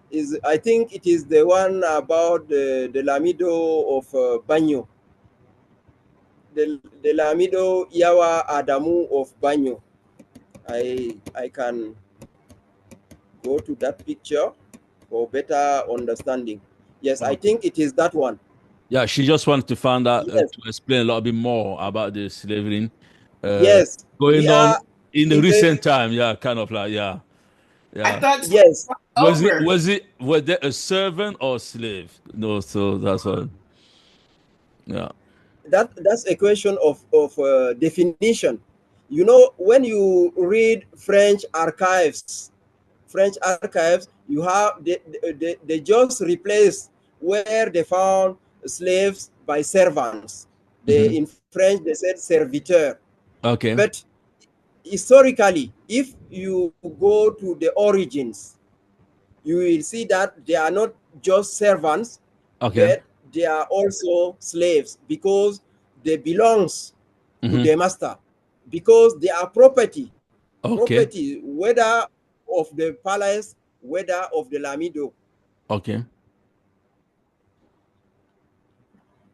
is, I think it is the one about the Lamido of Banyo, the Lamido Yawa Adamu of Banyo. I can go to that picture for better understanding. Yes, I think it is that one. Yeah, she just wanted to find out Yes, to explain a little bit more about the slavery yes, we going on are in the in the, recent time. Yeah, kind of like yeah, I yeah. thought yes, over. Was there a servant or slave? No, so that's what. Yeah. that's a question of definition. You know, when you read French archives, you have they just replace where they found slaves by servants. They Hmm. in French they said serviteur. Okay. But historically, if you go to the origins, you will see that they are not just servants, Okay. but they are also slaves because they belongs to Hmm. the master, because they are property, Okay. whether of the palace, whether of the Lamido. Okay.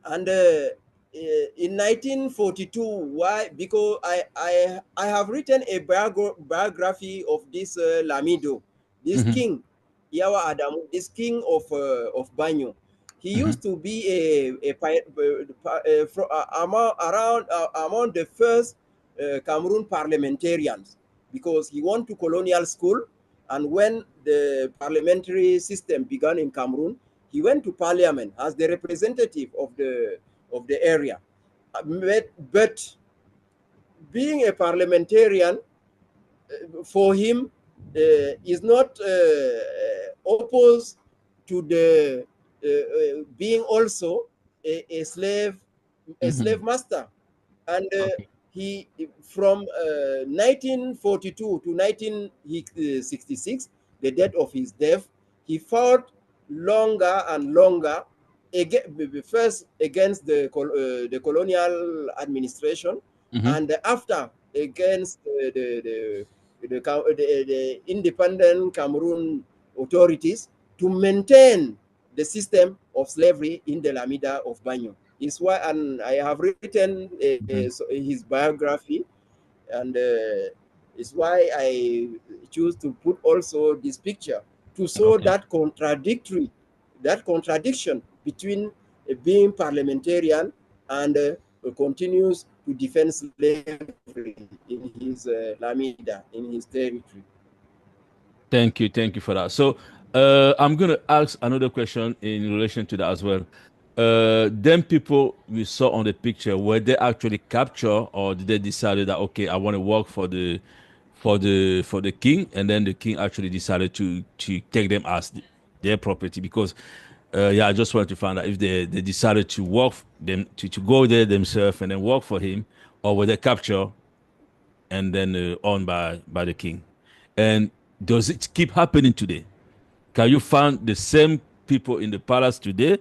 And in 1942, why? Because I have written a biography of this Lamido, this Hmm. king, Yawa Adamu, this king of Banyo. He Hmm. used to be among the first Cameroon parliamentarians, because he went to colonial school, and when the parliamentary system began in Cameroon, he went to parliament as the representative of the area. But being a parliamentarian for him is not opposed to the being also a Hmm. slave master. And Okay. he from 1942 to 1966, the date of his death, he fought longer and longer first against the colonial administration, Hmm. and after against the independent Cameroon authorities to maintain the system of slavery in the Lamida of Banyo. Is why, and I have written Hmm. his biography, and it's why I choose to put also this picture to show Okay. that contradiction between being parliamentarian and continues to defend slavery in his Lamida, in his territory. Thank you for that. So, I'm gonna ask another question in relation to that as well. Them people we saw on the picture, were they actually captured, or did they decide that okay, I want to work for the king, and then the king actually decided to take them as their property? Because, yeah, I just wanted to find out if they decided to work them to go there themselves and then work for him, or were they captured and then owned by the king. And does it keep happening today? Can you find the same people in the palace today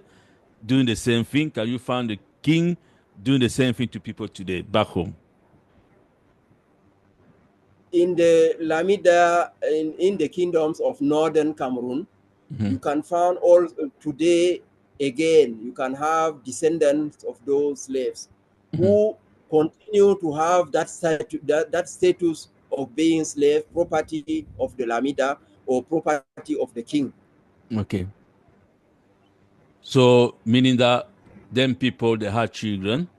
doing the same thing? Can you find the king doing the same thing to people today back home? In the Lamida, in the kingdoms of northern Cameroon, Hmm. you can find all today again, you can have descendants of those slaves Hmm. who continue to have that status of being slave, property of the Lamida or property of the king. Okay. So meaning that them people they had children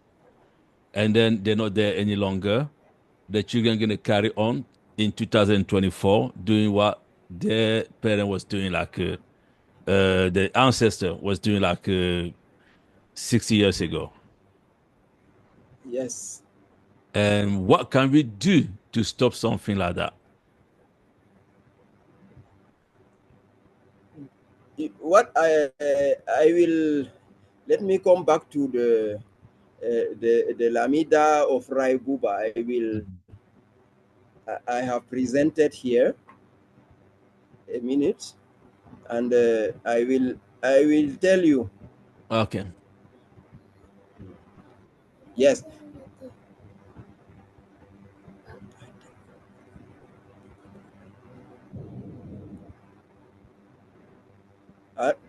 and then they're not there any longer. The children gonna carry on in 2024 doing what their parent was doing like the ancestor was doing like 60 years ago. Yes. And what can we do to stop something like that? What I will, let me come back to the Lamida of Raibuba. I have presented here a minute, and I will tell you. Okay. Yes.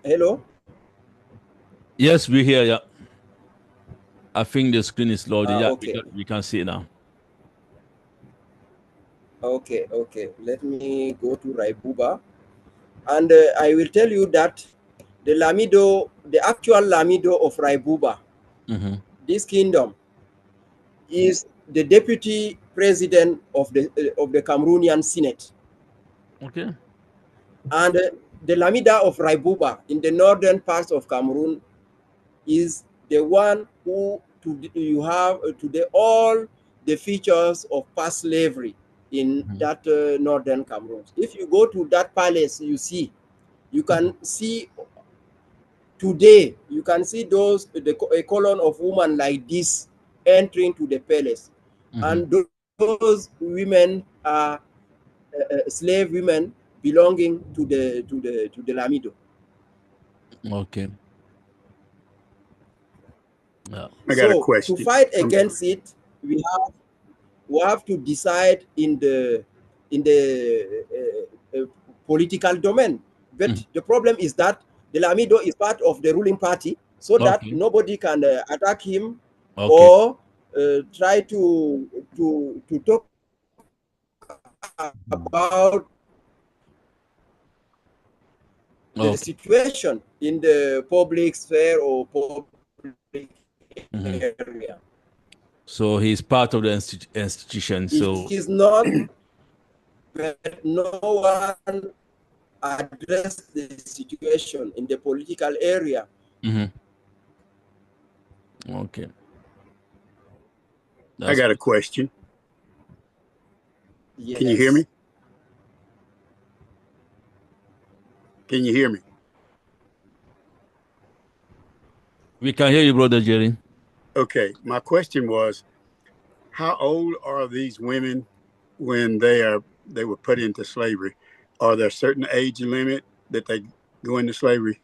Hello? Yes, we hear you. I think the screen is loading. Yeah, Okay. we can see it now. Okay. Let me go to Raibuba. And I will tell you that the Lamido, the actual Lamido of Raibuba, this kingdom, is the deputy president of the Cameroonian Senate. Okay. And the Lamida of Raibuba in the northern parts of Cameroon is the one who you have today all the features of past slavery in that northern Cameroon. If you go to that palace, you can see today, you can see a column of women like this entering to the palace. And those women are slave women belonging to the Lamido. Okay. Yeah. I got a So question. to fight against it, we have to decide in the political domain. But the problem is that the Lamido is part of the ruling party, so that nobody can attack him or try to talk about the situation in the public sphere or public area. So he's part of the institution. So It is not, but no one addressed the situation in the political area. Okay. I got a question. Yes. Can you hear me? Can you hear me? We can hear you, Brother Jerry. Okay. My question was, how old are these women when they were put into slavery? Are there a certain age limit that they go into slavery?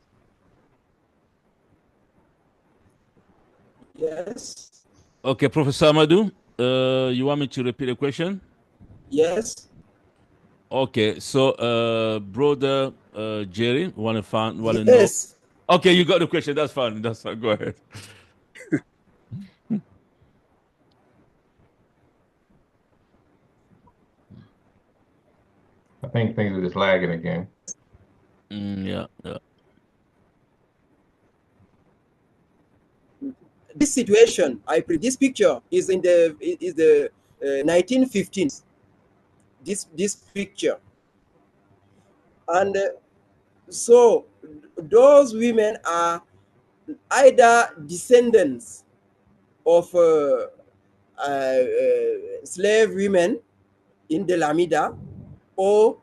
Yes. Okay, Professor Ahmadou, you want me to repeat the question? Yes. Okay, so Brother Jerry, want to know? Yes. Okay, you got the question. That's fine. That's fine. Go ahead. I think things are just lagging again. Yeah. This situation, this picture is in the 1915s. This picture, and so those women are either descendants of slave women in the Lamida, or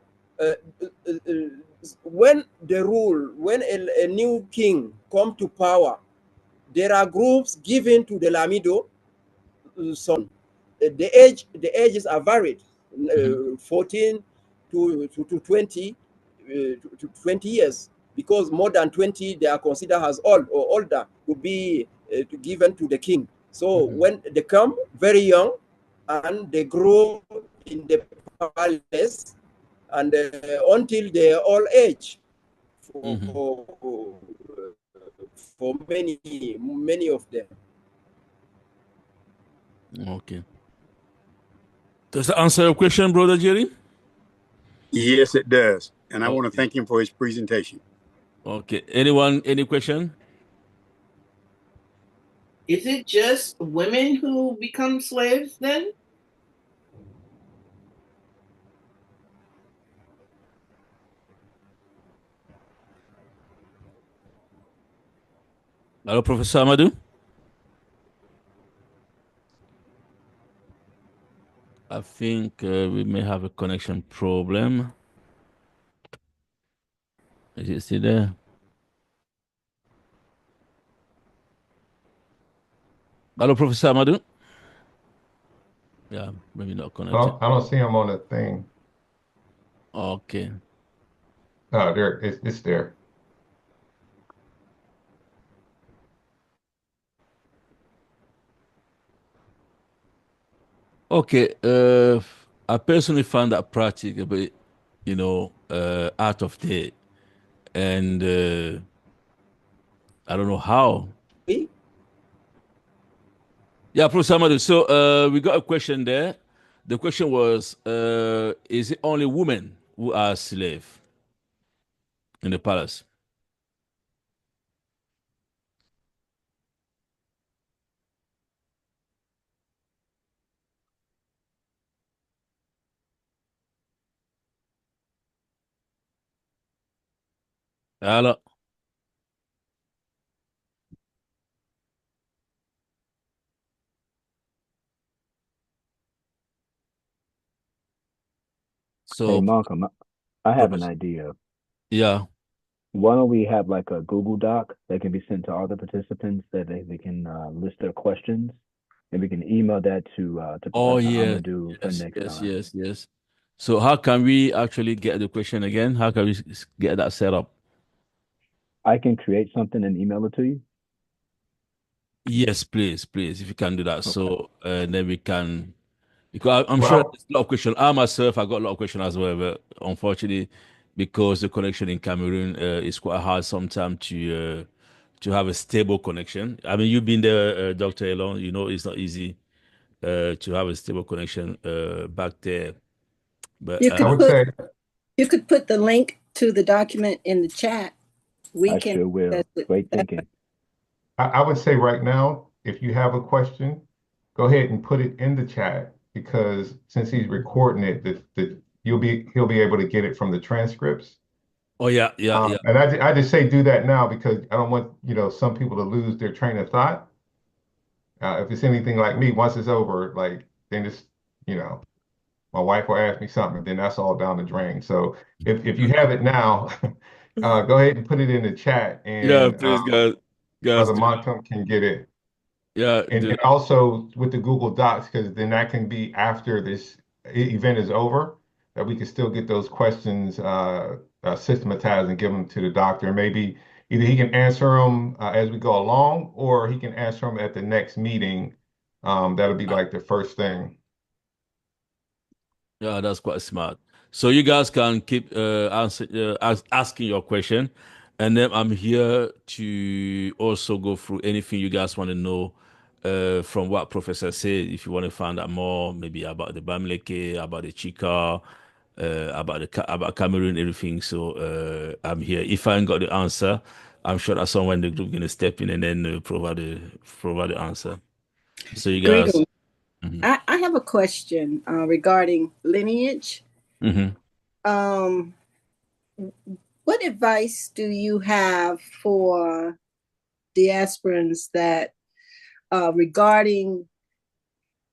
when a new king come to power, there are groups given to the Lamido son. The ages are varied, 14 to 20 to 20 years, because more than 20 they are considered as old or older to be given to the king. So when they come very young and they grow in the palace, and until their old age, for many of them. Okay. Does that answer your question, Brother Jerry? Yes, it does. And I want to thank him for his presentation. Okay. Anyone, any question? Is it just women who become slaves then? Hello, Professor Ahmadou? I think we may have a connection problem. Is it still there? Hello, Professor Ahmadou. Yeah, maybe not connected. I don't see him on the thing. Okay. Oh, there it's there. Okay. I personally found that practice a bit, out of date, and I don't know how. Me? Yeah, Professor Ahmadou. So we got a question there. The question was, is it only women who are slave in the palace? Hello. Hey, So, Malcolm, I have an Professor, idea. yeah. Why don't we have like a Google Doc that can be sent to all the participants that they can list their questions, and we can email that to Oh, Professor yeah. Amadou for Yes, next yes, time. yes, yes. So, how can we actually get the question again? How can we get that set up? I can create something and email it to you. Yes, please, please, if you can do that. Okay. So then we can, because I'm sure Well, there's a lot of questions. I myself, I got a lot of questions as well, but unfortunately, because the connection in Cameroon is quite hard sometimes to have a stable connection. I mean, you've been there, Dr. Elon, you know it's not easy to have a stable connection back there. But You I could would put say you could put the link to the document in the chat. We I can sure will. access it. Great thinking. I would say right now, if you have a question, go ahead and put it in the chat because since he's recording it, that he'll be able to get it from the transcripts. oh yeah, yeah, yeah. And I just say do that now because I don't want, some people to lose their train of thought. If it's anything like me, once it's over, like then it's, you know, my wife will ask me something, and then that's all down the drain. So if you have it now, go ahead and put it in the chat, Yeah, and please, guys, Brother do that. Montum can get it. Yeah, And, do and that. also with the Google Docs, because then that can be after this event is over, that we can still get those questions systematized and give them to the doctor. And maybe either he can answer them as we go along, or he can answer them at the next meeting. That'll be like the first thing. Yeah, that's quite smart. So you guys can keep asking your question, and then I'm here to also go through anything you guys want to know from what Professor said. If you want to find out more, maybe about the Bamileke, about the Chika, about Cameroon, everything. So I'm here. If I ain't got the answer, I'm sure that someone in the group gonna step in and then provide the answer. So you guys. Greetings. Mhm. I have a question regarding lineage. Mhm. Um, what advice do you have for diasporans that regarding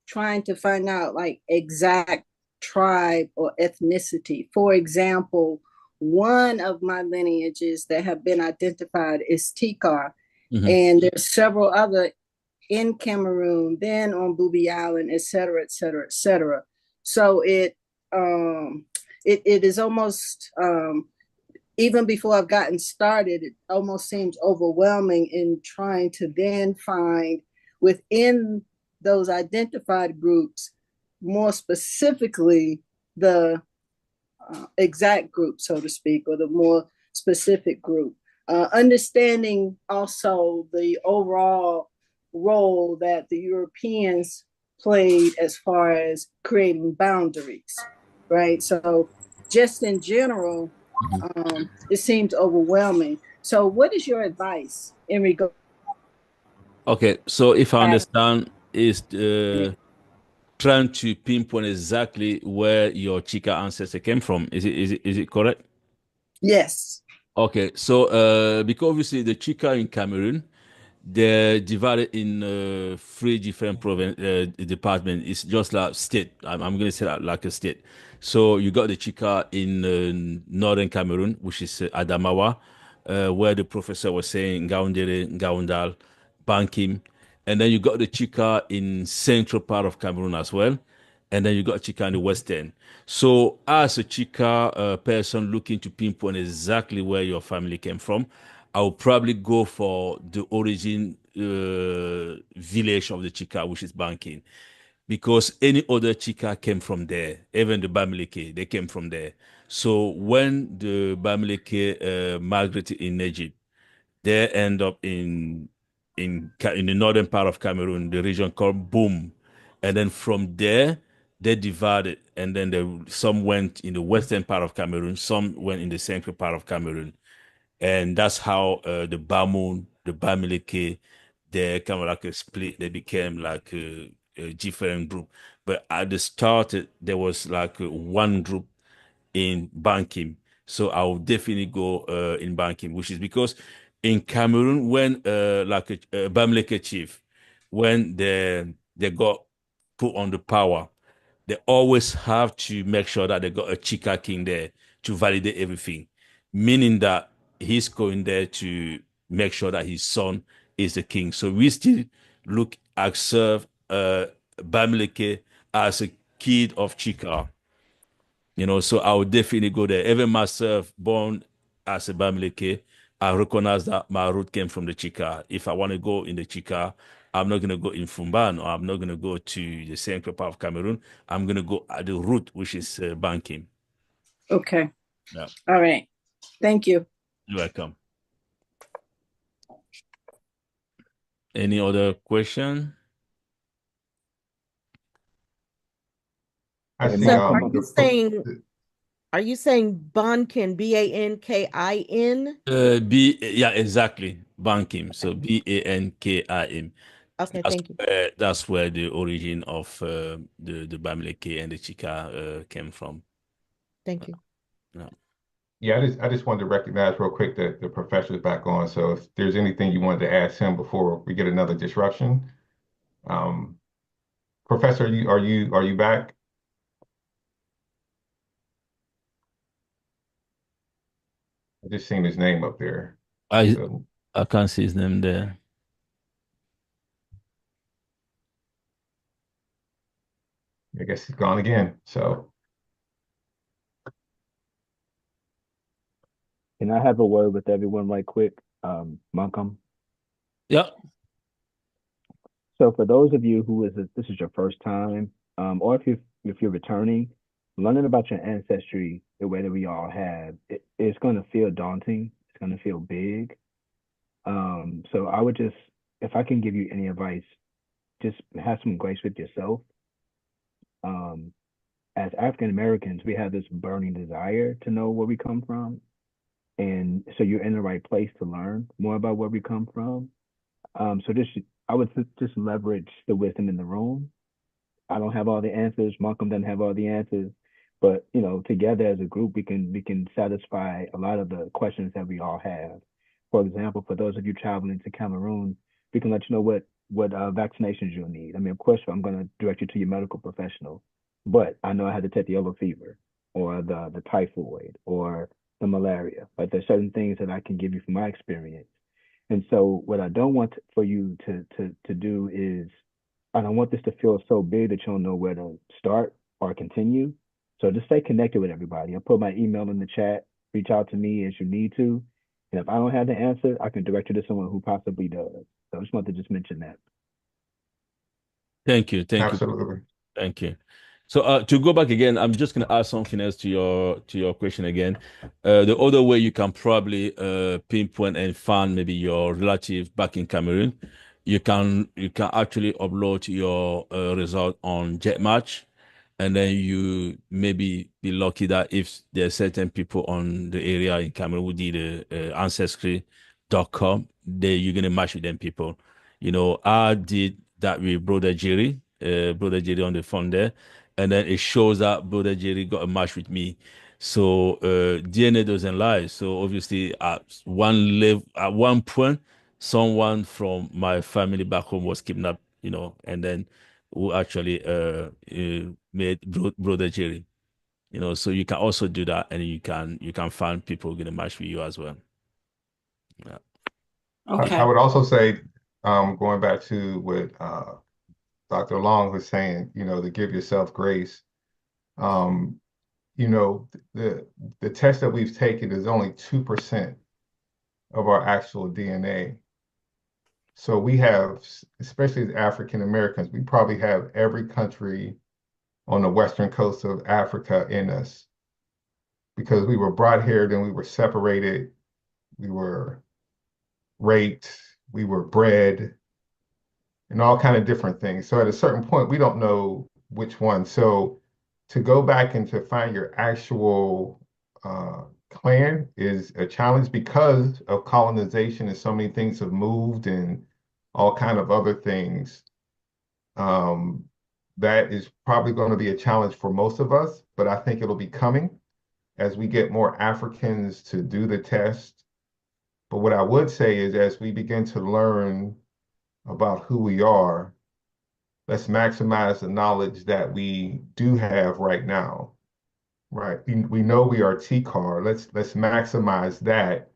trying to find out like exact tribe or ethnicity? For example, one of my lineages that have been identified is Tikar, Mhm. and there's several other in Cameroon, then on Booby Island, et cetera, et cetera, et cetera. So it is almost even before I've gotten started, it almost seems overwhelming in trying to then find within those identified groups, more specifically, the exact group, so to speak, or the more specific group. Understanding also the overall role that the Europeans played as far as creating boundaries, right? So, just in general, Mhm. it seems overwhelming. So, what is your advice in regard? Okay, so if I understand, is trying to pinpoint exactly where your Chika ancestor came from. Is it correct? Yes. Okay, so because obviously the Chika in Cameroon, they're divided in three different province departments. It's just like state. I'm going to say that like a state. So you got the Chika in northern Cameroon, which is Adamawa, where the professor was saying Ngaoundere, Ngaoundal, Bankim. And then you got the Chika in central part of Cameroon as well. And then you got Chika in the western. So as a Chika person looking to pinpoint exactly where your family came from, I will probably go for the origin village of the Chika, which is Banking, because any other Chika came from there. Even the Bamileke, they came from there. So when the Bamileke migrated in Egypt, they end up in the northern part of Cameroon, the region called Boom, and then from there they divided, and then some went in the western part of Cameroon, some went in the central part of Cameroon, and that's how the Bamoun, the Bamileke, they kind of like a split. They became like a different group. But at the start, there was like one group in banking. So I will definitely go in banking, which is because in Cameroon, when like a Bamileke chief, when they got put on the power, they always have to make sure that they got a Chika king there to validate everything, meaning that he's going there to make sure that his son is the king. So we still look observe Bamileke as a kid of Chika. So I would definitely go there. Even myself, born as a Bamileke, I recognize that my root came from the Chika. If I want to go in the Chika, I'm not going to go in Fumban, or I'm not going to go to the central part of Cameroon. I'm going to go at the root, which is Banking. Okay. Yeah. All right. Thank you. You're welcome. Any other question? I see. So are you saying Bankin, Bankin? Yeah, exactly. Bankim. So Bankim. Okay, thank you. That's where the origin of the Bamileke and the Chika came from. Thank you. Yeah, I just wanted to recognize real quick that the professor's back on. So if there's anything you wanted to ask him before we get another disruption, Professor, are you back? I just seen his name up there. I can't see his name there. I guess he's gone again. So can I have a word with everyone right quick? Malcolm. Yeah. So for those of you who this is your first time, or if you're returning, learning about your ancestry the way that we all have, it's going to feel daunting. It's going to feel big. So I would just, if I can give you any advice, just have some grace with yourself. As African Americans, we have this burning desire to know where we come from. And so you're in the right place to learn more about where we come from. So I would just leverage the wisdom in the room. I don't have all the answers. Malcolm doesn't have all the answers, but together as a group, we can satisfy a lot of the questions that we all have. For example, for those of you traveling to Cameroon, we can let you know what vaccinations you'll need. I mean, of course, I'm going to direct you to your medical professional, but I know I had to take the yellow fever or the typhoid or the malaria. But there's certain things that I can give you from my experience. And so what I don't want for you to do is, I don't want this to feel so big that you don't know where to start or continue. So just stay connected with everybody. I'll put my email in the chat. Reach out to me as you need to. And if I don't have the answer, I can direct you to someone who possibly does. So I just want to just mention that. Thank you. Absolutely. Thank you. So to go back again, I'm just going to add something else to your question again. The other way you can probably pinpoint and find maybe your relative back in Cameroon, you can actually upload your result on JetMatch, and then you maybe be lucky that if there are certain people on the area in Cameroon who did ancestry.com, you're going to match with them people. I did that with Brother Jerry on the phone there, and then it shows that Brother Jerry got a match with me. So DNA doesn't lie. So obviously at one point, someone from my family back home was kidnapped, and then who actually made Brother Jerry. So you can also do that, and you can find people going to match with you as well. Yeah. Okay. I would also say going back to what Dr. Long was saying, to give yourself grace. Um, the test that we've taken is only 2% of our actual DNA. So we have, especially as African Americans, we probably have every country on the western coast of Africa in us because we were brought here, then we were separated, we were raped, we were bred, and all kind of different things. So at a certain point, we don't know which one. So to go back and to find your actual clan is a challenge because of colonization and so many things have moved and all kind of other things. That is probably going to be a challenge for most of us, but I think it'll be coming as we get more Africans to do the test. But what I would say is as we begin to learn about who we are, let's maximize the knowledge that we do have right now. Right. We know we are TCAR. Let's maximize that.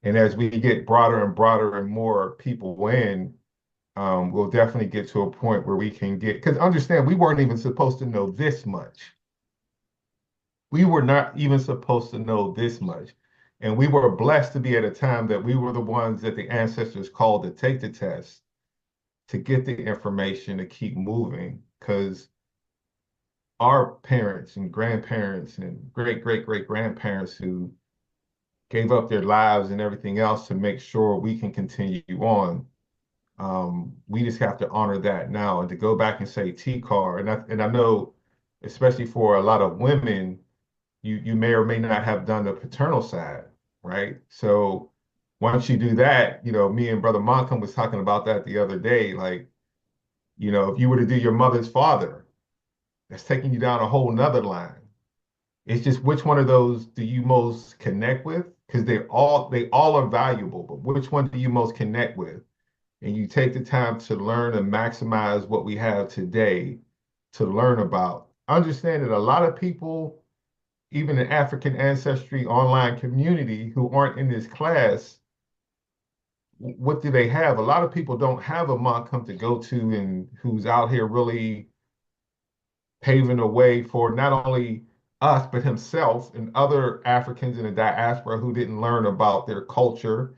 And as we get broader and broader and more people in, we'll definitely get to a point where we can get, because understand, we weren't even supposed to know this much. We were not even supposed to know this much. And we were blessed to be at a time that we were the ones that the ancestors called to take the test, to get the information, to keep moving, because our parents and grandparents and great grandparents who gave up their lives and everything else to make sure we can continue on. We just have to honor that now and to go back and say TCAR. And I know, especially for a lot of women, you may or may not have done the paternal side, right? So once you do that, me and Brother Moncom was talking about that the other day. Like, if you were to do your mother's father, that's taking you down a whole nother line. It's just which one of those do you most connect with? Because they all are valuable, but which one do you most connect with? And you take the time to learn and maximize what we have today to learn about. Understand that a lot of people, even in African ancestry online community who aren't in this class, what do they have? A lot of people don't have a Moncom to go to and who's out here really paving a way for not only us, but himself and other Africans in the diaspora who didn't learn about their culture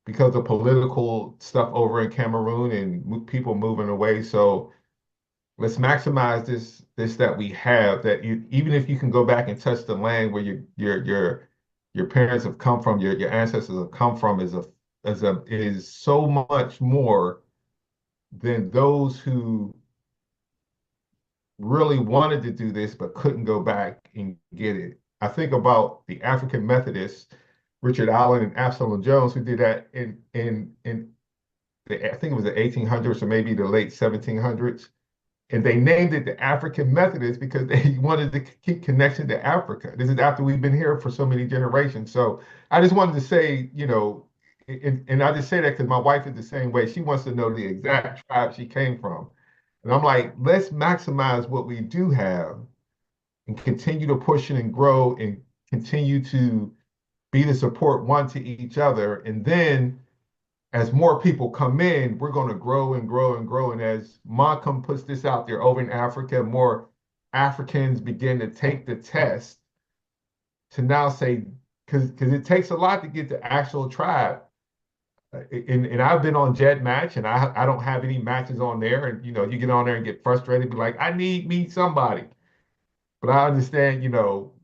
because of political stuff over in Cameroon and people moving away. So let's maximize this that we have. That even if you can go back and touch the land where your parents have come from, your ancestors have come from, is so much more than those who really wanted to do this but couldn't go back and get it. I think about the African Methodists, Richard Allen and Absalom Jones, who did that in I think it was the 1800s or maybe the late 1700s. And they named it the African Methodists because they wanted to keep connection to Africa. This is after we've been here for so many generations. So I just wanted to say, and I just say that because my wife is the same way. She wants to know the exact tribe she came from. And I'm like, let's maximize what we do have and continue to push it and grow and continue to be the support one to each other. And then as more people come in, we're going to grow and grow and grow. And as Moncom puts this out there over in Africa, more Africans begin to take the test to now say, because it takes a lot to get the actual tribe. And I've been on Jet Match, and I don't have any matches on there. And you get on there and get frustrated, be like, I need me somebody. But I understand,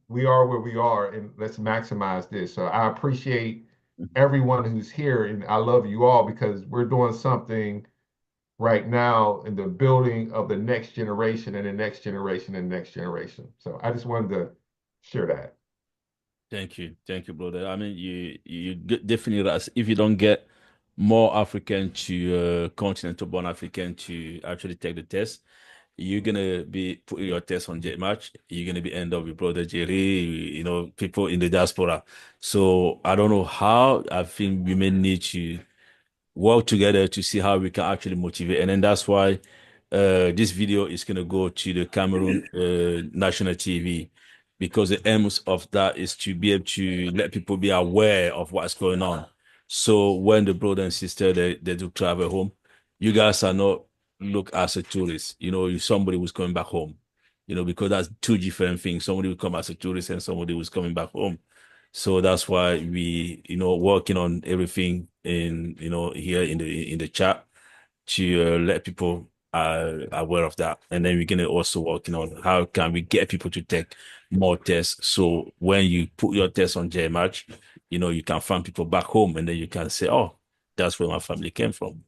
we are where we are, and let's maximize this. So I appreciate everyone who's here, and I love you all because we're doing something right now in the building of the next generation and the next generation and the next generation. So I just wanted to share that. Thank you, brother. I mean, you definitely right. If you don't get more African to continental-born African to actually take the test, you're gonna be putting your test on Jet Match. You're gonna be end up with brother Jerry, people in the diaspora. So I don't know how. I think we may need to work together to see how we can actually motivate. And then that's why this video is gonna go to the Cameroon national TV because the aims of that is to be able to let people be aware of what's going on. So when the brother and sister they do travel home, you guys are not look as a tourist. Somebody who's coming back home. Because that's two different things. Somebody will come as a tourist and somebody who's coming back home. So that's why we, working on everything here in the chat to let people aware of that. And then we're gonna also working on how can we get people to take more tests. So when you put your test on JMatch, you can find people back home and then you can say, oh, that's where my family came from.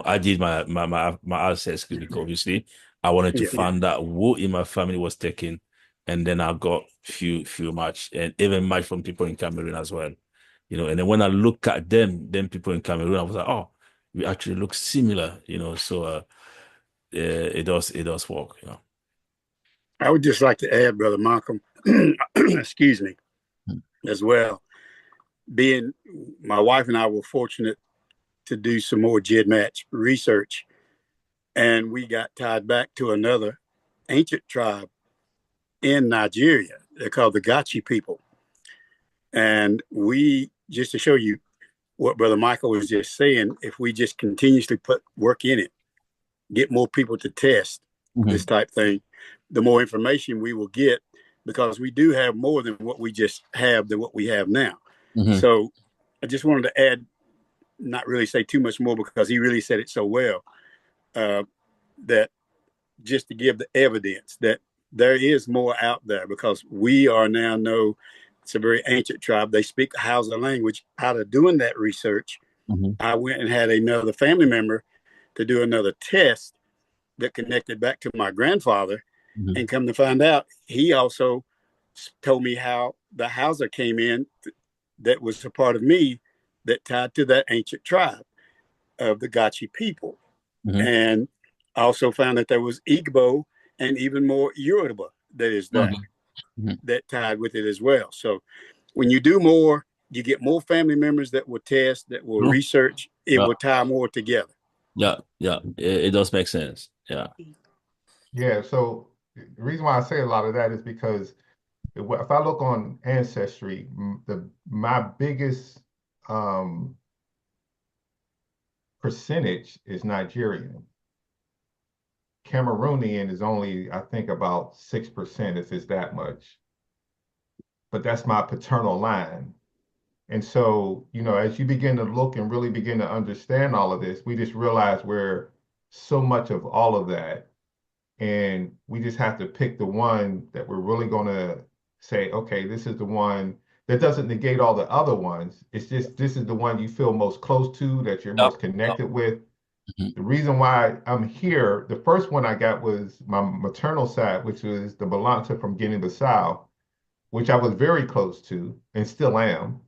I did my ancestry because obviously I wanted to Yeah. find out who in my family was taken, and then I got few match and even match from people in Cameroon as well. And then when I look at them people in Cameroon, I was like, oh, we actually look similar. So it does work. I would just like to add, Brother Malcolm, excuse me, as well. Being my wife and I were fortunate to do some more GEDmatch research, and we got tied back to another ancient tribe in Nigeria. They're called the Gachi people. And we, just to show you what Brother Michael was just saying, if we just continuously put work in it, get more people to test this type thing, the more information we will get, because we do have more than what we just have than what we have now. So I just wanted to add, not really say too much more because he really said it so well, that just to give the evidence that there is more out there, because we are now know it's a very ancient tribe. They speak the Hausa language. Out of doing that research, I went and had another family member to do another test that connected back to my grandfather, and come to find out, he also told me how the Hausa came in that was a part of me that tied to that ancient tribe of the Gachi people. And I also found that there was Igbo and even more Yoruba that is there that tied with it as well. So when you do more, you get more family members that will test, that will research, it will tie more together. Yeah, it does make sense. Yeah. Yeah, so the reason why I say a lot of that is because if I look on Ancestry, my biggest percentage is Nigerian. Cameroonian is only, I think, about 6%, if it's that much. But that's my paternal line. And so, as you begin to look and really begin to understand all of this, we just realize we're so much of all of that. And we just have to pick the one that we're really going to say, okay, this is the one that doesn't negate all the other ones. It's just, this is the one you feel most close to, that you're most connected with. The reason why I'm here, the first one I got was my maternal side, which was the Balanta from Guinea-Bissau, which I was very close to and still am.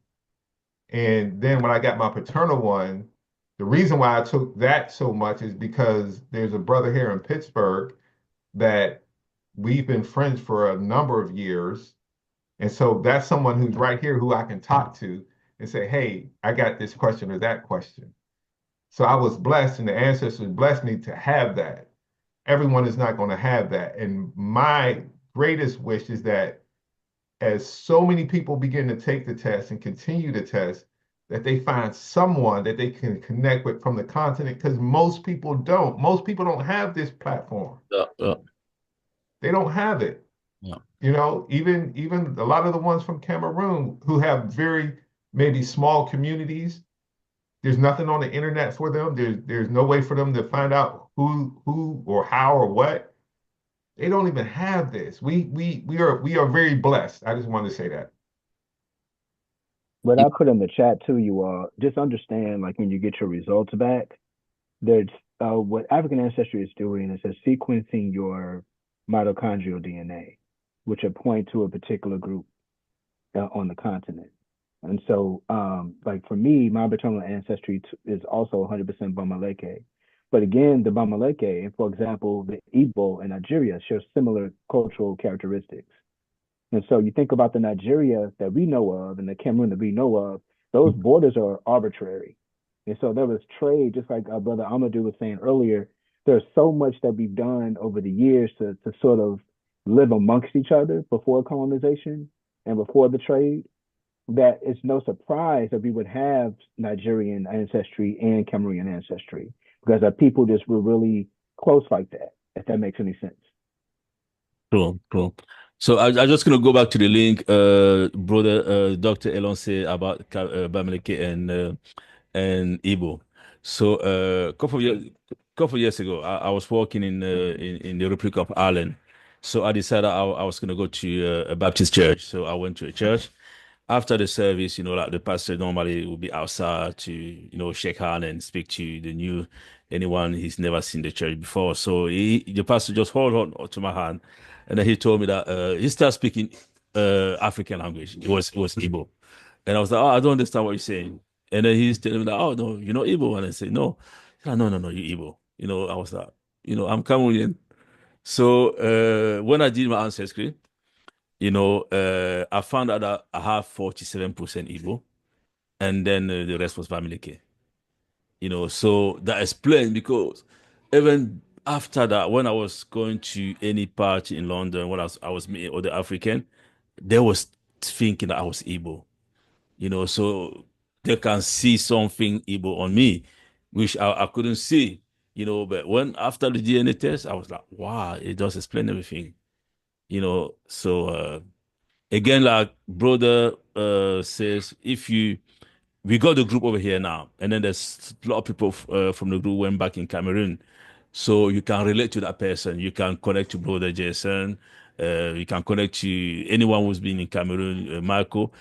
And then when I got my paternal one, the reason why I took that so much is because there's a brother here in Pittsburgh that we've been friends for a number of years. And so that's someone who's right here who I can talk to and say, hey, I got this question or that question. So I was blessed, and the ancestors blessed me to have that. Everyone is not going to have that. And my greatest wish is that as so many people begin to take the test and continue to test, that they find someone that they can connect with from the continent, because most people don't. Most people don't have this platform. They don't have it. Even a lot of the ones from Cameroon who have very maybe small communities, there's nothing on the internet for them. There's no way for them to find out who or how or what. They don't even have this. We are very blessed. I just wanted to say that. What I put in the chat too, you all just understand, like when you get your results back, there's what African Ancestry is doing is it's sequencing your mitochondrial DNA, which will point to a particular group on the continent. And so, like for me, my paternal ancestry is also 100% Bamaleke. But again, the Bamaleke, and for example, the Igbo in Nigeria share similar cultural characteristics. And so you think about the Nigeria that we know of and the Cameroon that we know of, those borders are arbitrary. And so there was trade, just like our brother Ahmadou was saying earlier, there's so much that we've done over the years to sort of live amongst each other before colonization and before the trade. that it's no surprise that we would have Nigerian ancestry and Cameroonian ancestry because our people just were really close like that, if that makes any sense. Cool, cool. So I'm just gonna go back to the link, brother, Dr. Elon said about Bamileke and Igbo. So couple of years ago, I was working in the Republic of Ireland. So I decided I was gonna go to a Baptist church. So I went to a church. After the service, like the pastor normally will be outside to, shake hand and speak to the new anyone he's never seen the church before. So the pastor just hold on to my hand, and then he told me that he started speaking African language. It was Igbo, and I was like, oh, I don't understand what you're saying. And then he's telling me that, oh no, you're not Igbo, and I say no. He's like, no, no, no, you're Igbo. I was like, I'm Cameroonian. So when I did my ancestry, I found out that I have 47% Igbo, and then the rest was Bamileke. So that explains because even after that, when I was going to any party in London, when I was meeting other African, they was thinking that I was Igbo. So they can see something Igbo on me, which I couldn't see. But when after the DNA test, I was like, wow, it does explain everything. So again, like brother says, we got the group over here now, and then there's a lot of people from the group went back in Cameroon, so you can relate to that person. You can connect to brother Jason. You can connect to anyone who's been in Cameroon, Michael,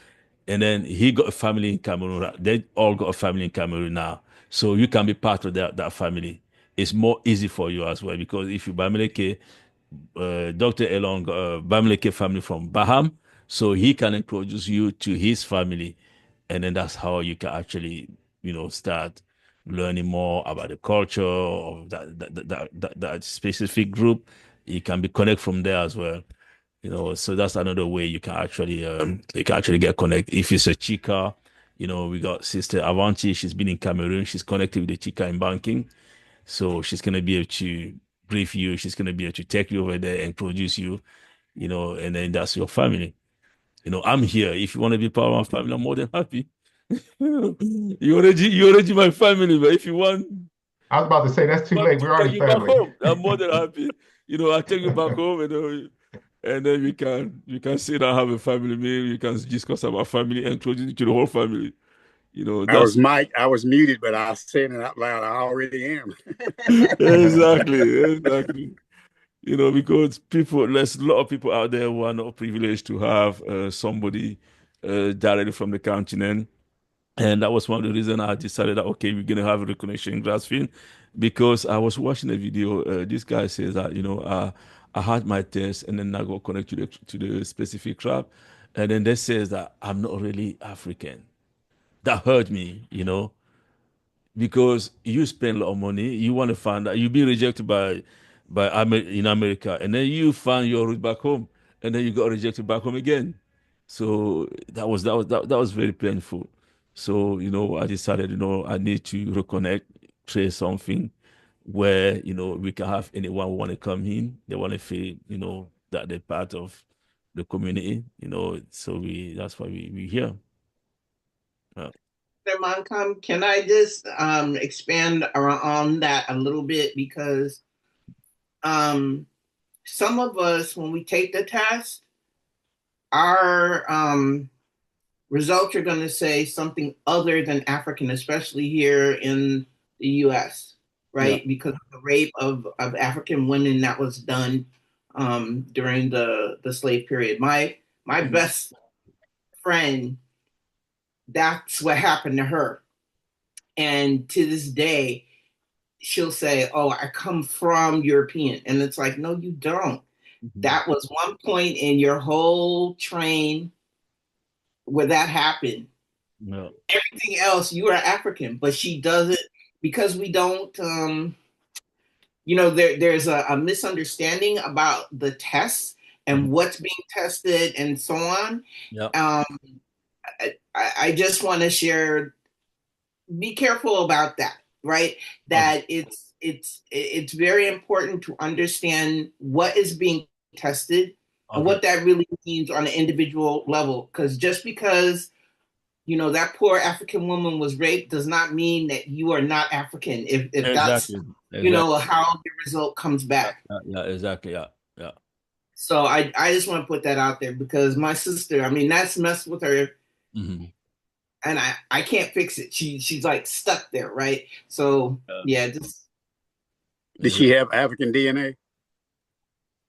and then he got a family in Cameroon. They all got a family in Cameroon now, so you can be part of that family. It's more easy for you as well because if you Bamileke, Dr. Elon got a Bamileke family from Baham, so he can introduce you to his family, and then that's how you can actually, start learning more about the culture of that specific group. You can be connect from there as well. So that's another way you can actually get connected. If it's a Chica, we got Sister Avanti. She's been in Cameroon. She's connected with the Chica in banking. So she's going to be able to brief you. She's going to be able to take you over there and introduce you, and then that's your family. I'm here. If you want to be part of my family, I'm more than happy. You already my family, but if you want, I was about to say that's too want me late. to We're take already you back family. home, I'm more than happy. I'll take you back home, and then we can sit down, have a family meal. We can discuss about family and introduce you to the whole family. I was That's Mike. I was muted, but I was saying it out loud. I already am. exactly. Because there's a lot of people out there who are not privileged to have somebody directly from the continent. And that was one of the reasons I decided that, okay, we're going to have a reconnection in Grassfield because I was watching a video. This guy says that, I had my test and then I got connected to the specific tribe. And then they says that I'm not really African. That hurt me, because you spend a lot of money, you want to find out, you be rejected in America, and then you find your route back home, and then you got rejected back home again. So that was very painful. So I decided I need to reconnect, create something where we can have anyone who want to come in, they want to feel that they're part of the community. So that's why we here. Moncom, can I just expand on that a little bit? Because some of us, when we take the test, our results are going to say something other than African, especially here in the US, right? Yeah. Because of the rape of African women that was done during the slave period. My best friend, that's what happened to her. And to this day, she'll say, oh, I come from European. And it's like, no, you don't. That was one point in your whole train where that happened. No. Everything else, you are African, but she does it because we don't, there's a misunderstanding about the tests and what's being tested and so on. Yeah. I just want to share, be careful about that, right? That it's very important to understand what is being tested and what that really means on an individual level. Because just because you know, that poor African woman was raped does not mean that you are not African. If that's, Exactly. you know, Exactly. how the result comes back. Yeah, exactly. Yeah. Yeah. So I just want to put that out there because my sister, I mean, that's messed with her, Mhm. and I can't fix it. She's like stuck there, right? So yeah, just Did she have African DNA?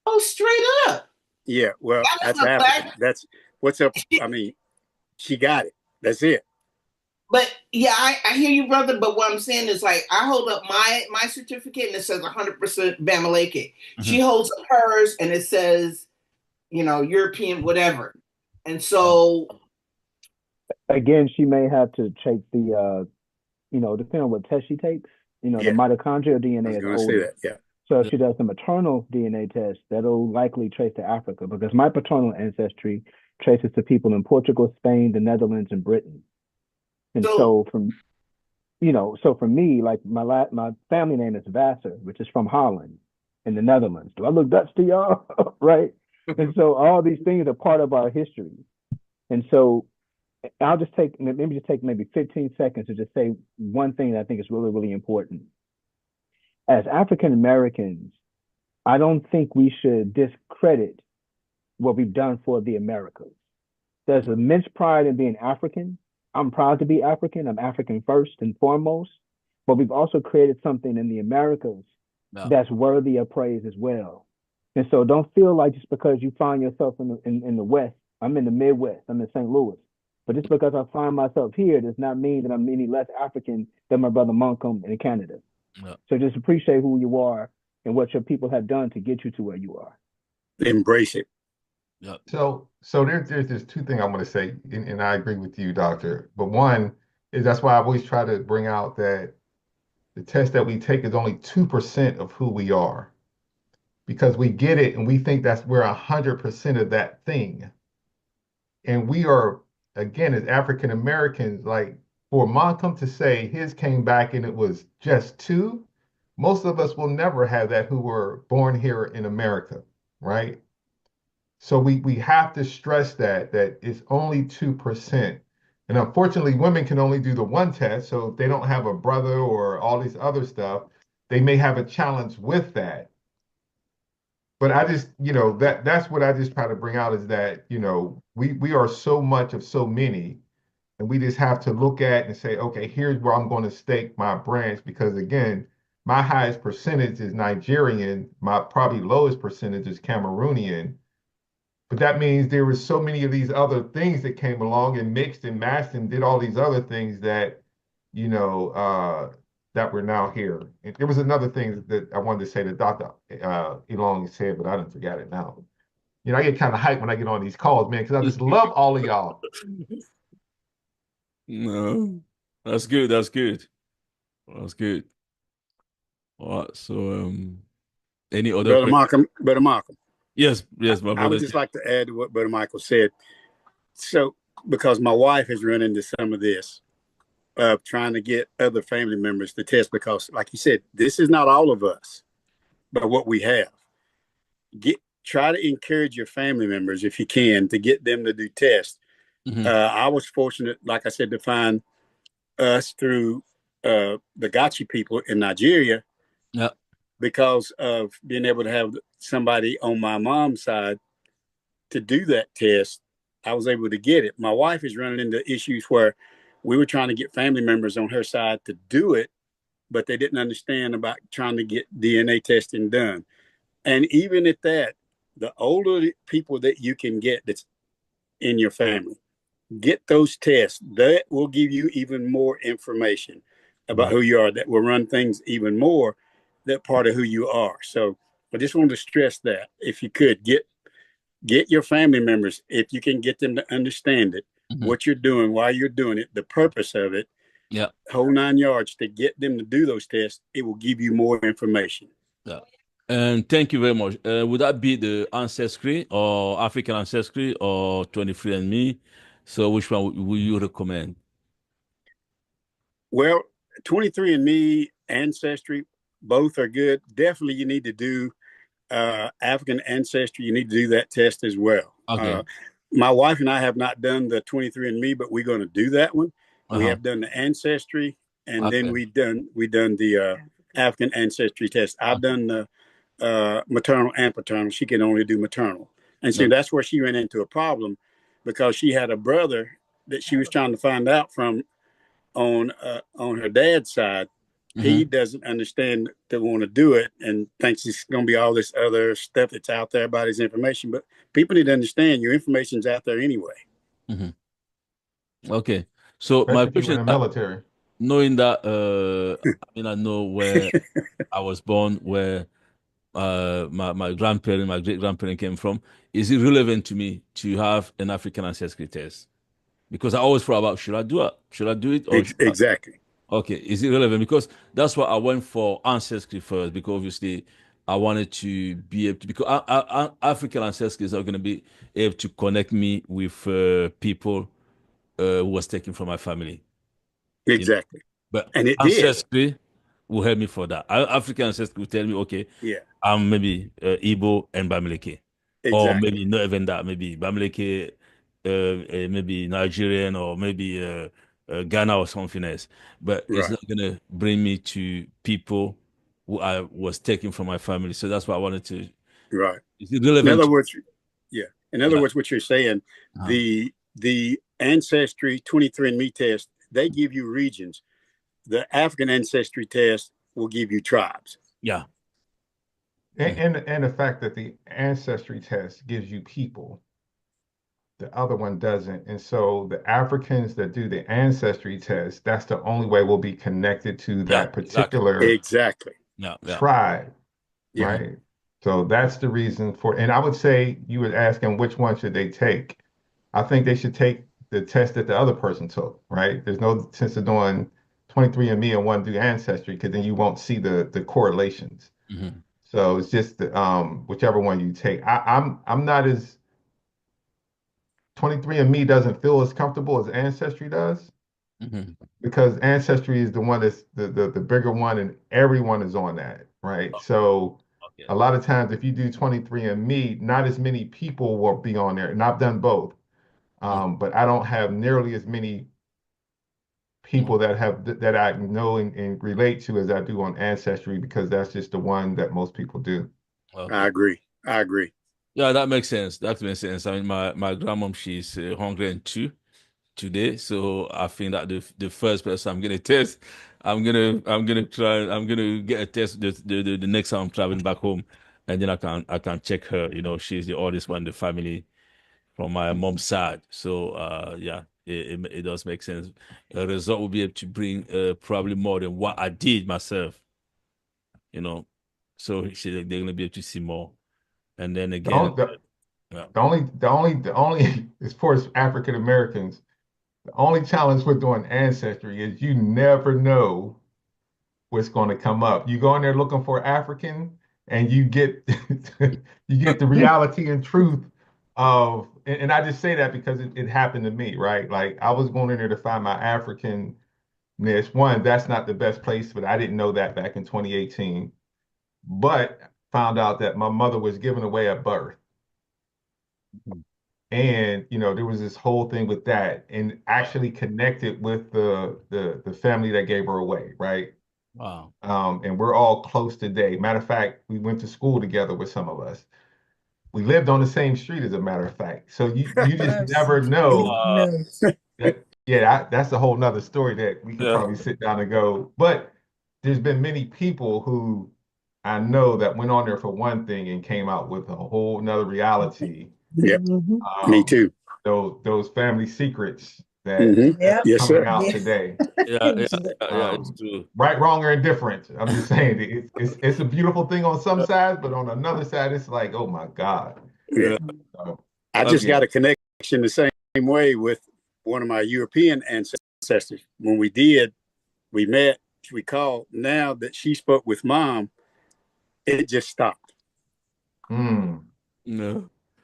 oh, straight up. Yeah, well, That that's was a African. black. That's what's up. I mean, she got it. That's it. But yeah, I hear you, brother. But what I'm saying is, like, I hold up my certificate and it says 100% Bamaleke. She holds up hers and it says, you know, European, whatever. And so, Again, she may have to take the, you know, depending on what test she takes, you know, the Yeah, mitochondrial I DNA was is going to say older. that. Yeah. So if she does the maternal DNA test, that'll likely trace to Africa because my paternal ancestry traces to people in Portugal, Spain, the Netherlands, and Britain. And so from, you know, so for me, like my family name is Vassar, which is from Holland in the Netherlands. Do I look Dutch to y'all? Right? And so all these things are part of our history. And so I'll just take maybe 15 seconds to just say one thing that I think is really, really important. As African Americans, I don't think we should discredit what we've done for the Americas. There's immense pride in being African. I'm proud to be African. I'm African first and foremost. But we've also created something in the Americas that's worthy of praise as well. And so don't feel like just because you find yourself in the West, I'm in the Midwest, I'm in St. Louis. But just because I find myself here does not mean that I'm any less African than my brother Malcolm in Canada. Yeah. So just appreciate who you are and what your people have done to get you to where you are. Embrace it. Yeah. So there's two things I want to say, and I agree with you, doctor. But one is that's why I've always tried to bring out that the test that we take is only 2% of who we are, because we get it and we think that's we're 100% of that thing. And we are, again, as African Americans, like for Malcolm to say his came back and it was just 2, most of us will never have that who were born here in America, right? So we have to stress that it's only 2%. And unfortunately, women can only do the one test. So if they don't have a brother or all these other stuff, they may have a challenge with that. But I just, that's what I just try to bring out is that, we are so much of so many, and we just have to look at and say, okay, here's where I'm going to stake my branch, because again, my highest percentage is Nigerian, my probably lowest percentage is Cameroonian. But that means there was so many of these other things that came along and mixed and matched and did all these other things that, that we're now here. And there was another thing that I wanted to say that Dr. Elong said, but I didn't forget it now. I get kind of hyped when I get on these calls, man, because I just love all of y'all. No, that's good. That's good. That's good. All right. So, any other Brother questions? Malcolm. Yes, my I brother. would just like to add to what Brother Michael said. So, because my wife has run into some of this, trying to get other family members to test, because, like you said, this is not all of us, but what we have. Try to encourage your family members, if you can, to get them to do tests. I was fortunate, like I said, to find us through the Gachi people in Nigeria. Yeah. Because of being able to have somebody on my mom's side to do that test, I was able to get it. My wife is running into issues where we were trying to get family members on her side to do it, but they didn't understand about trying to get DNA testing done. And even at that, the older people that you can get that's in your family, get those tests. That will give you even more information about who you are. That will run things even more, that part of who you are. So I just wanted to stress that if you could get your family members, if you can get them to understand it, what you're doing, why you're doing it, the purpose of it, whole 9 yards, to get them to do those tests, it will give you more information. Yeah. And thank you very much. Would that be the Ancestry or African Ancestry or 23andMe? So which one would you recommend? Well, 23andMe, Ancestry, both are good. Definitely you need to do African Ancestry. You need to do that test as well. Okay. my wife and I have not done the 23andMe, but we're going to do that one. We have done the ancestry, and then we done the African ancestry test. I've done the maternal and paternal. She can only do maternal, and so that's where she ran into a problem because she had a brother that she was trying to find out from on her dad's side. He doesn't understand to want to do it and thinks it's going to be all this other stuff that's out there about his information. But people need to understand your information's out there anyway. Okay. So Especially my people in question, the military. knowing that, I know where I was born, where my grandparent, my great grandparent came from, is it relevant to me to have an African ancestry test? Because I always thought about should I do it? Should I do it or Exactly. Okay, is it relevant? Because that's why I went for ancestry first, because obviously I wanted to be able to, because African ancestries are going to be able to connect me with people who was taken from my family. Exactly. But and it ancestry will help me for that. African ancestry will tell me, okay, did. I'm maybe Igbo and Bamileke. Or Exactly. maybe not even that, maybe Bamileke, maybe Nigerian, or maybe Ghana or something else. But it's not going to bring me to people who I was taken from my family. So that's why I wanted to. Right. Is it relevant? In other words, In other words, what you're saying, the Ancestry 23andMe test, they give you regions. The African ancestry test will give you tribes. Yeah. And the fact that the ancestry test gives you people, the other one doesn't. And so the Africans that do the ancestry test, that's the only way we'll be connected to that particular tribe. Right. So that's the reason for, and I would say you would ask them which one should they take. I think they should take the test that the other person took, right? There's no sense of doing 23andMe and one do ancestry because then you won't see the correlations. So it's just whichever one you take. I'm not as 23andMe doesn't feel as comfortable as Ancestry does because Ancestry is the one that's the bigger one and everyone is on that, right? So a lot of times if you do 23andMe, not as many people will be on there. And I've done both. But I don't have nearly as many people that I know and relate to as I do on Ancestry because that's just the one that most people do. I agree. Yeah, that makes sense. That makes sense. I mean, my grandmom, she's 102 today, so I think that the first person I'm gonna test, I'm gonna get a test the next time I'm traveling back home, and then I can check her. You know, she's the oldest one in the family from my mom's side. So yeah, it does make sense. A result will be able to bring probably more than what I did myself. You know, so they're gonna be able to see more. And then again, the only as far as African Americans, the only challenge with doing Ancestry is you never know what's going to come up. You go in there looking for African, and you get you get the reality and truth of, and I just say that because it happened to me, right? Like I was going in there to find my Africanness. One, that's not the best place, but I didn't know that back in 2018. But found out that my mother was given away at birth. And there was this whole thing with that, and actually connected with the family that gave her away, right? Wow. And we're all close today. Matter of fact, we went to school together with some of us. We lived on the same street, as a matter of fact. So you just never know. That's a whole nother story that we could probably sit down and go. But there's been many people who I know that went on there for one thing and came out with a whole nother reality. Yep. Me too. Those family secrets that coming out today. Yeah, it's true. Right, wrong, or indifferent. I'm just saying it's a beautiful thing on some sides, but on another side, it's like, oh my God. Yeah. I just got a connection the same way with one of my European ancestors. When we met, we called. Now that she spoke with Mom, it just stopped. No.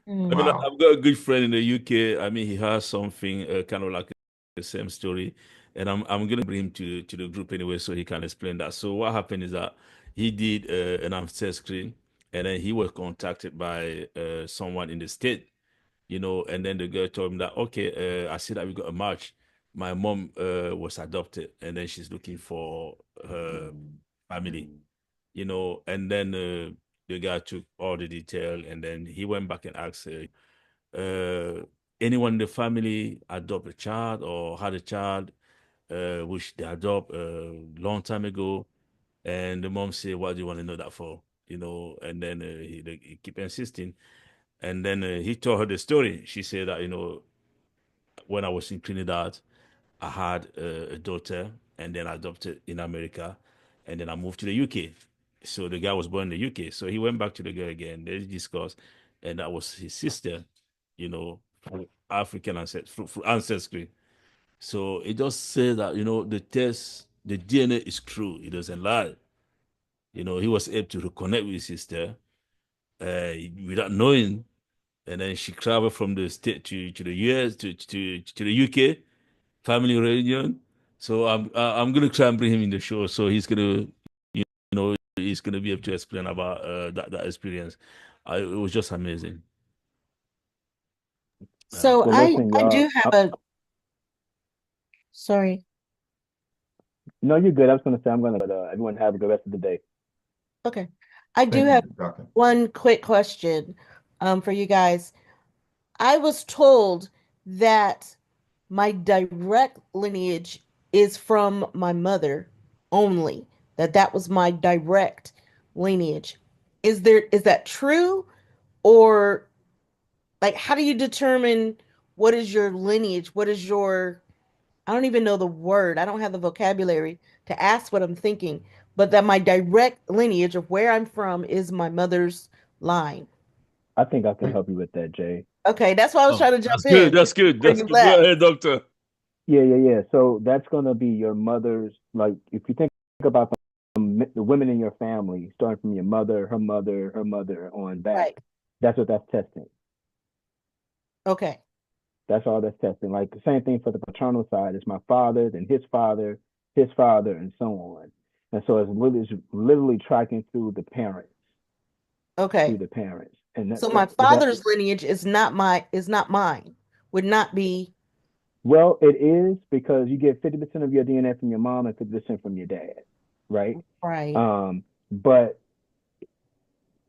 I mean, I've got a good friend in the UK. I mean, he has something kind of like the same story, and I'm gonna bring him to the group anyway, so he can explain that. So what happened is that he did an ancestry, and then he was contacted by someone in the state, and then the girl told him that, okay, I see that we got a match. My mom was adopted, and then she's looking for her family, and then the guy took all the detail, and then he went back and asked her, anyone in the family adopt a child or had a child which they adopt a long time ago. And the mom said, what do you want to know that for? And then he keep insisting. And then he told her the story. She said that, when I was in Trinidad, I had a daughter and then I adopted in America. And then I moved to the UK. So the guy was born in the UK. So he went back to the girl again. They discussed, and that was his sister, from African ancestry. So it just says that, the DNA is true. It doesn't lie. He was able to reconnect with his sister without knowing. And then she traveled from the state to the US to the UK family reunion. So I'm gonna try and bring him in the show. So he's gonna be able to explain about that experience. It was just amazing. So Well, listen, I y'all. do have a sorry. No, you're good. I was going to say I'm going to let everyone have a good rest of the day. Okay. I do Thank have you, Doctor. one quick question for you guys. I was told that my direct lineage is from my mother only, that was my direct lineage. Is that true? Or like, how do you determine what is your lineage? What is your, I don't even know the word. I don't have the vocabulary to ask what I'm thinking, but that my direct lineage of where I'm from is my mother's line. I think I can help you with that, Jay. Okay, that's why I was Oh, trying to that's jump good. in. That's good. Bring That's you good. Go back. ahead, doctor. Yeah. So that's going to be your mother's, like, if you think about the women in your family, starting from your mother, her mother, her mother on back, Right. that's what that's testing. Okay. That's all that's testing. Like the same thing for the paternal side. It's my father, then his father, and so on. And so it's literally tracking through the parents, Okay. And that's So my is that father's lineage is not mine. Would not be. well, it is because you get 50% of your DNA from your mom and 50% from your dad, right? Right. But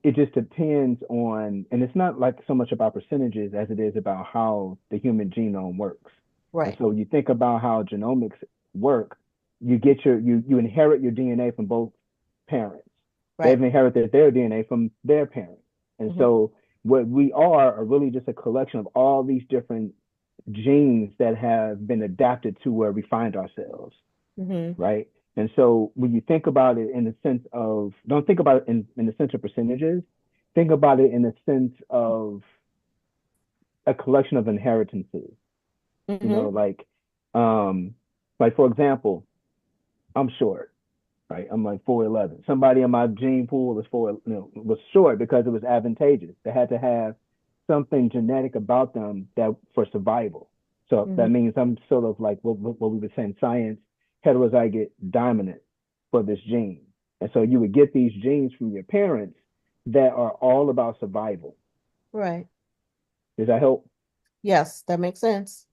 it just depends on, and it's not like so much about percentages as it is about how the human genome works. Right. And so you think about how genomics work, you get you inherit your DNA from both parents. Right. They've inherited their DNA from their parents. And so what we are really just a collection of all these different genes that have been adapted to where we find ourselves, right? And so when you think about it in the sense of, don't think about it in the sense of percentages, think about it in the sense of a collection of inheritances. Like for example, I'm short, right? I'm like 4'11". Somebody in my gene pool was short because it was advantageous. They had to have something genetic about them that for survival. So that means I'm sort of like what we would say in science, heterozygous dominant for this gene. And so you would get these genes from your parents that are all about survival. Right. Does that help? Yes, that makes sense.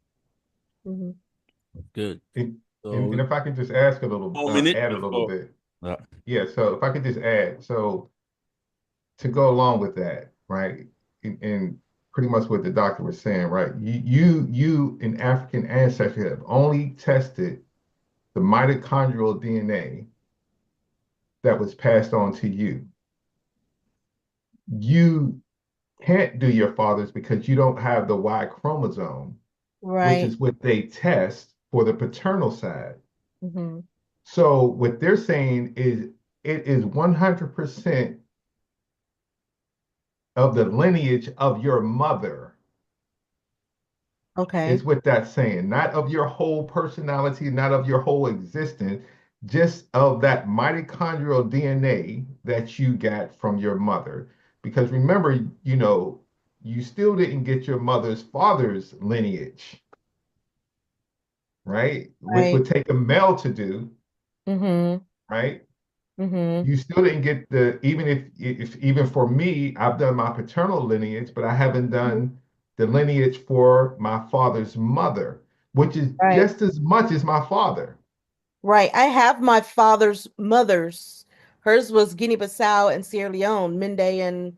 Good. And So if I could just ask a little, 4 minutes add a little before. bit. Yeah, so if I could just add, so to go along with that, right? And pretty much what the doctor was saying, right? You in African ancestry have only tested the mitochondrial DNA that was passed on to you. You can't do your father's because you don't have the Y chromosome, which is Right. what they test for the paternal side. Mm-hmm. So what they're saying is it is 100% of the lineage of your mother Okay. is what that's saying. Not of your whole personality, not of your whole existence, just of that mitochondrial DNA that you got from your mother. Because remember, you still didn't get your mother's father's lineage, right? Which Right. would take a male to do, Mm-hmm. right? Mm-hmm. You still didn't get even if even for me, I've done my paternal lineage, but I haven't done the lineage for my father's mother, which is Right. just as much as my father. Right. I have my father's mother's. Hers was Guinea-Bissau and Sierra Leone, Mende and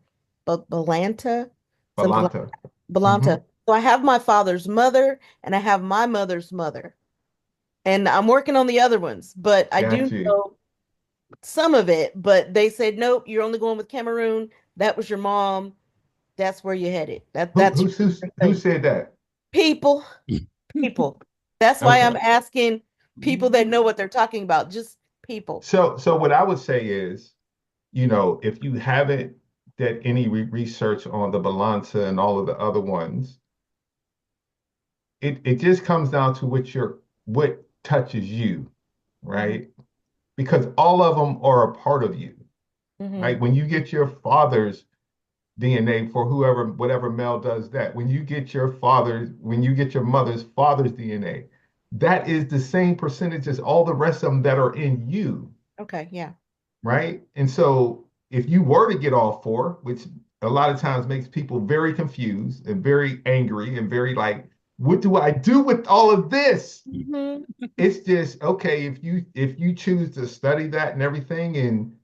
Balanta, something like Balanta. that. Balanta. So I have my father's mother and I have my mother's mother. And I'm working on the other ones, but I do Got you. know some of it. But they said, nope, you're only going with Cameroon. That was your mom. That's where you're headed. That's Who said that? people. People. That's why I'm Okay. asking people that know what they're talking about. Just people. So what I would say is, if you haven't did any research on the Balanza and all of the other ones, it just comes down to what touches you, right? Because all of them are a part of you, right? When you get your father's DNA for whatever male does that, when you get your mother's father's DNA, that is the same percentage as all the rest of them that are in you. Okay, yeah. Right? And so if you were to get all four, which a lot of times makes people very confused and very angry and very like, what do I do with all of this? It's just okay if you choose to study that and everything. And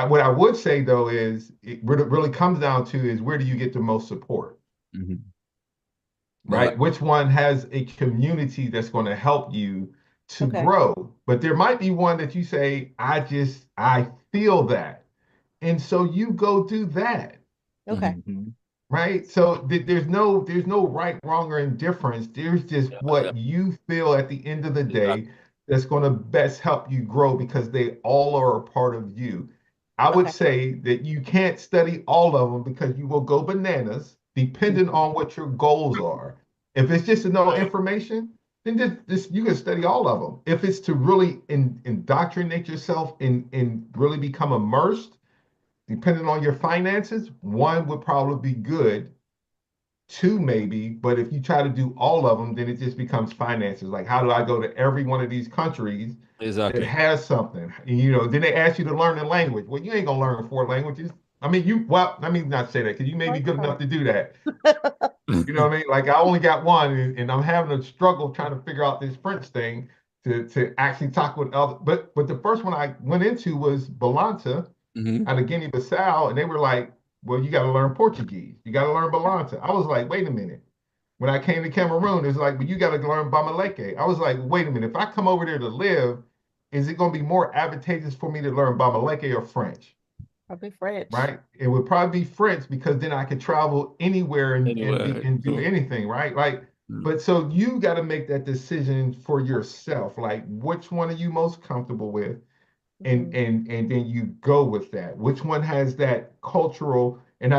what I would say though is what it really comes down to is where do you get the most support? Right? Which one has a community that's going to help you to grow? But there might be one that you say, I feel that. And so you go do that. Okay. Right? So there's no right, wrong, or indifference. There's just what you feel at the end of the day that's going to best help you grow because they all are a part of you. I would say that you can't study all of them because you will go bananas depending on what your goals are. If it's just to know information, then just you can study all of them. If it's to really indoctrinate yourself and really become immersed, depending on your finances, one would probably be good, two maybe, but if you try to do all of them, then it just becomes finances. Like, how do I go to every one of these countries that has something? And, then they ask you to learn the language. Well, you ain't gonna learn four languages. I mean, let me not say that because you may be good enough to do that. You know what I mean? Like, I only got one, and I'm having a struggle trying to figure out this French thing to actually talk with other. But the first one I went into was Balanta out of Guinea-Bissau, and they were like, well, you got to learn Portuguese. You got to learn Balanta. I was like, wait a minute. When I came to Cameroon, it's like, well, you got to learn Bamaleke. I was like, wait a minute. If I come over there to live, is it going to be more advantageous for me to learn Bamaleke or French? Probably French. Right? It would probably be French because then I could travel anywhere and do anything, right? Like, but so you got to make that decision for yourself. Like, which one are you most comfortable with? And then you go with that. Which one has that cultural and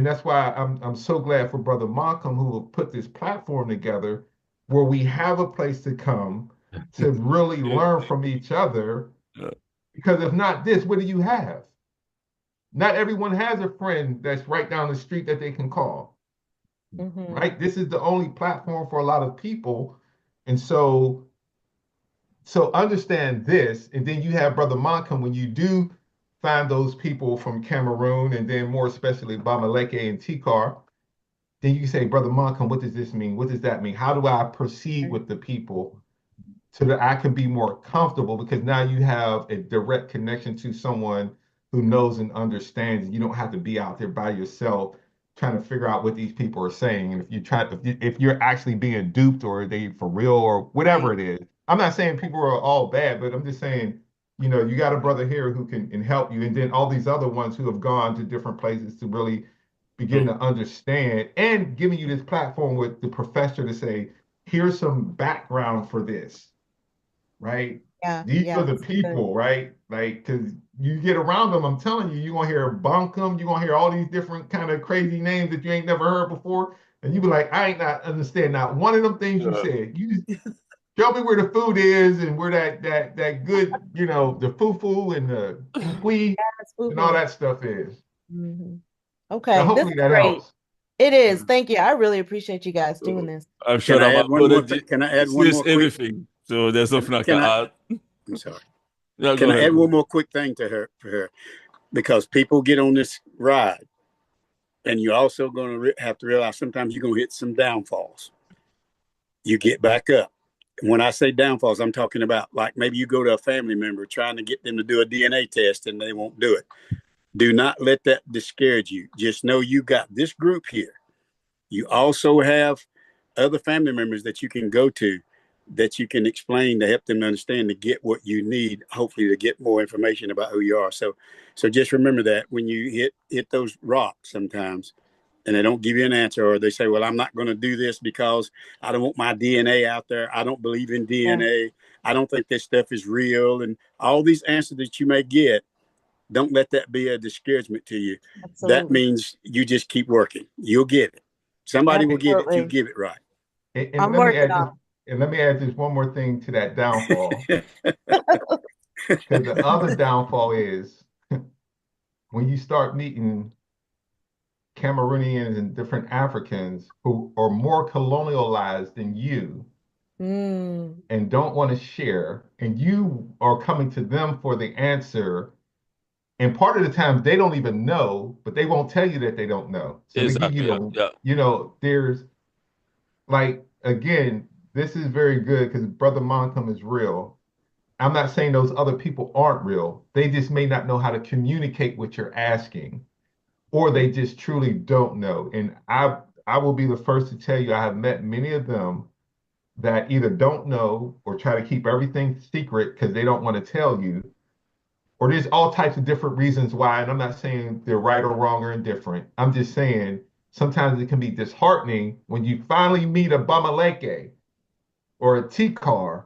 that's why I'm so glad for Brother Malcolm who put this platform together where we have a place to come to really learn from each other. Because if not this, what do you have? Not everyone has a friend that's right down the street that they can call. Right? This is the only platform for a lot of people. And so understand this, and then you have Brother Malcolm when you do find those people from Cameroon, and then more especially Bamaleke and Tikar, then you say, Brother Malcolm, what does this mean? What does that mean? How do I proceed with the people so that I can be more comfortable? Because now you have a direct connection to someone who knows and understands. You don't have to be out there by yourself trying to figure out what these people are saying. And if you're actually being duped or are they for real or whatever it is. I'm not saying people are all bad, but I'm just saying, you got a brother here who can help you. And then all these other ones who have gone to different places to really begin to understand and giving you this platform with the professor to say, here's some background for this, right? Yeah. These are the people, right? Like, because you get around them, I'm telling you, you're going to hear bunkum, you're going to hear all these different kind of crazy names that you ain't never heard before. And you be like, I ain't not understand not one of them things you said. You just show me where the food is and where that good, the fufu and the kikwi and all that stuff is. Okay, So hopefully that helps. It is. Thank you. I really appreciate you guys doing this. I'm sure Can I add one more thing? Can I add one more quick? Everything. So there's nothing I can add. I'm sorry. Yeah, can I add one more quick thing for her? Because people get on this ride And you're also going to have to realize sometimes you're going to hit some downfalls. You get back up. When I say downfalls, I'm talking about like maybe you go to a family member trying to get them to do a DNA test and they won't do it. Do not let that discourage you. Just know you got this group here. You also have other family members that you can go to, that you can explain to help them understand, to get what you need, hopefully to get more information about who you are. So just remember that when you hit those rocks sometimes and they don't give you an answer, or they say, well, I'm not going to do this because I don't want my DNA out there. I don't believe in DNA. I don't think this stuff is real. And all these answers that you may get, don't let that be a discouragement to you. Absolutely. That means you just keep working. You'll get it. Somebody will get it if you Absolutely. give it right. And I'm let me working add on this, and let me add this one more thing to that downfall. it. Because the other downfall is when you start meeting Cameroonians and different Africans who are more colonialized than you Mm, and don't want to share, and you are coming to them for the answer. And part of the time they don't even know, but they won't tell you that they don't know. So they give you Exactly. Yeah. the, Yeah. there's like, again, this is very good because Brother Moncum is real. I'm not saying those other people aren't real. They just may not know how to communicate what you're asking, or they just truly don't know. And I will be the first to tell you I have met many of them that either don't know or try to keep everything secret because they don't want to tell you, or there's all types of different reasons why. And I'm not saying they're right or wrong or indifferent. I'm just saying sometimes it can be disheartening when you finally meet a Bamaleke or a T-car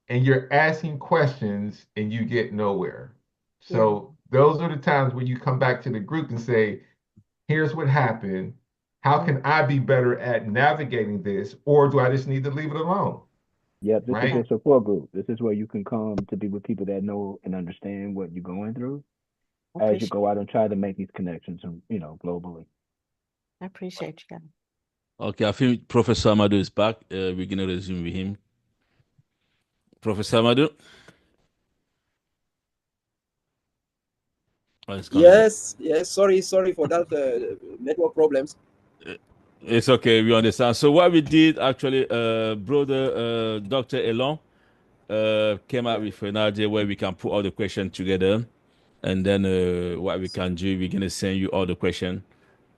and you're asking questions and you get nowhere. yeah. So those are the times when you come back to the group and say, here's what happened. How can I be better at navigating this? Or do I just need to leave it alone? Yep, this is Right? your support group. This is where you can come to be with people that know and understand what you're going through as you go out and try to make these connections, globally. I appreciate you guys. Okay, I think Professor Ahmadou is back. We're gonna resume with him. Professor Ahmadou. Oh, it's coming back. Yes, sorry for that network problems. It's okay, we understand. So what we did actually, brother Dr. Elon came out with an idea where we can put all the questions together, and then what we can do, we're gonna send you all the questions,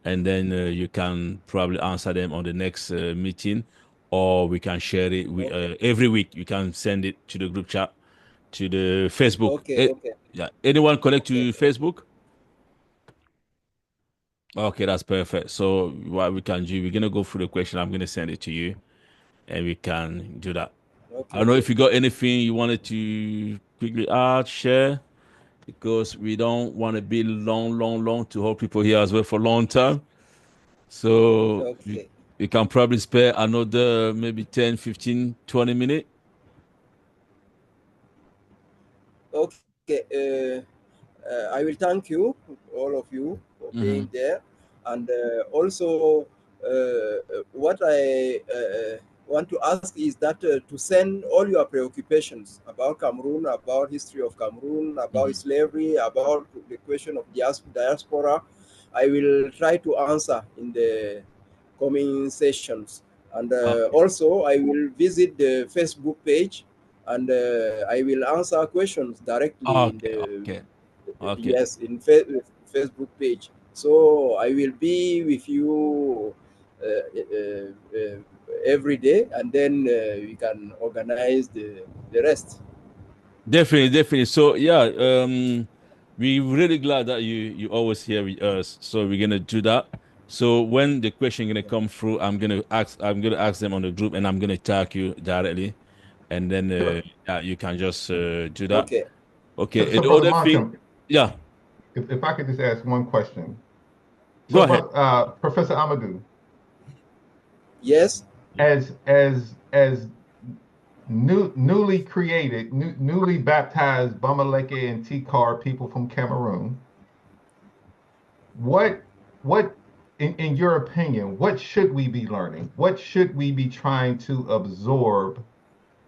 and then you can probably answer them on the next meeting, or we can share it every week. You can send it to the group chat, to the Facebook. Okay. Yeah, anyone connect to Okay. Facebook? Okay, that's perfect. So what we can do, we're gonna go through the question. I'm gonna send it to you, and we can do that. I don't know if you got anything you wanted to quickly add, share, because we don't want to be long to hold people here as well for a long time. So Okay. we can probably spare another maybe 10, 15, 20 minutes. Okay. I will thank you, all of you, for being there. And also, what I want to ask is that to send all your preoccupations about Cameroon, about history of Cameroon, about slavery, about the question of diaspora, I will try to answer in the coming sessions. And also, I will visit the Facebook page, and I will answer questions directly in the Okay. yes, in Facebook page. So I will be with you every day, and then we can organize the rest. Definitely. So yeah, we're really glad that you always here with us. So we're gonna do that. So when the question gonna come through, I'm gonna ask them on the group, and I'm gonna tag you directly, and then yeah, you can just do that. Okay. Okay. So And the Brother other thing, Moncum, yeah, if I could just ask one question. go So, ahead. Professor Amadou, Yes. as newly created, newly baptized Bamaleke and Tikar people from Cameroon, what what in your opinion, what should we be learning? What should we be trying to absorb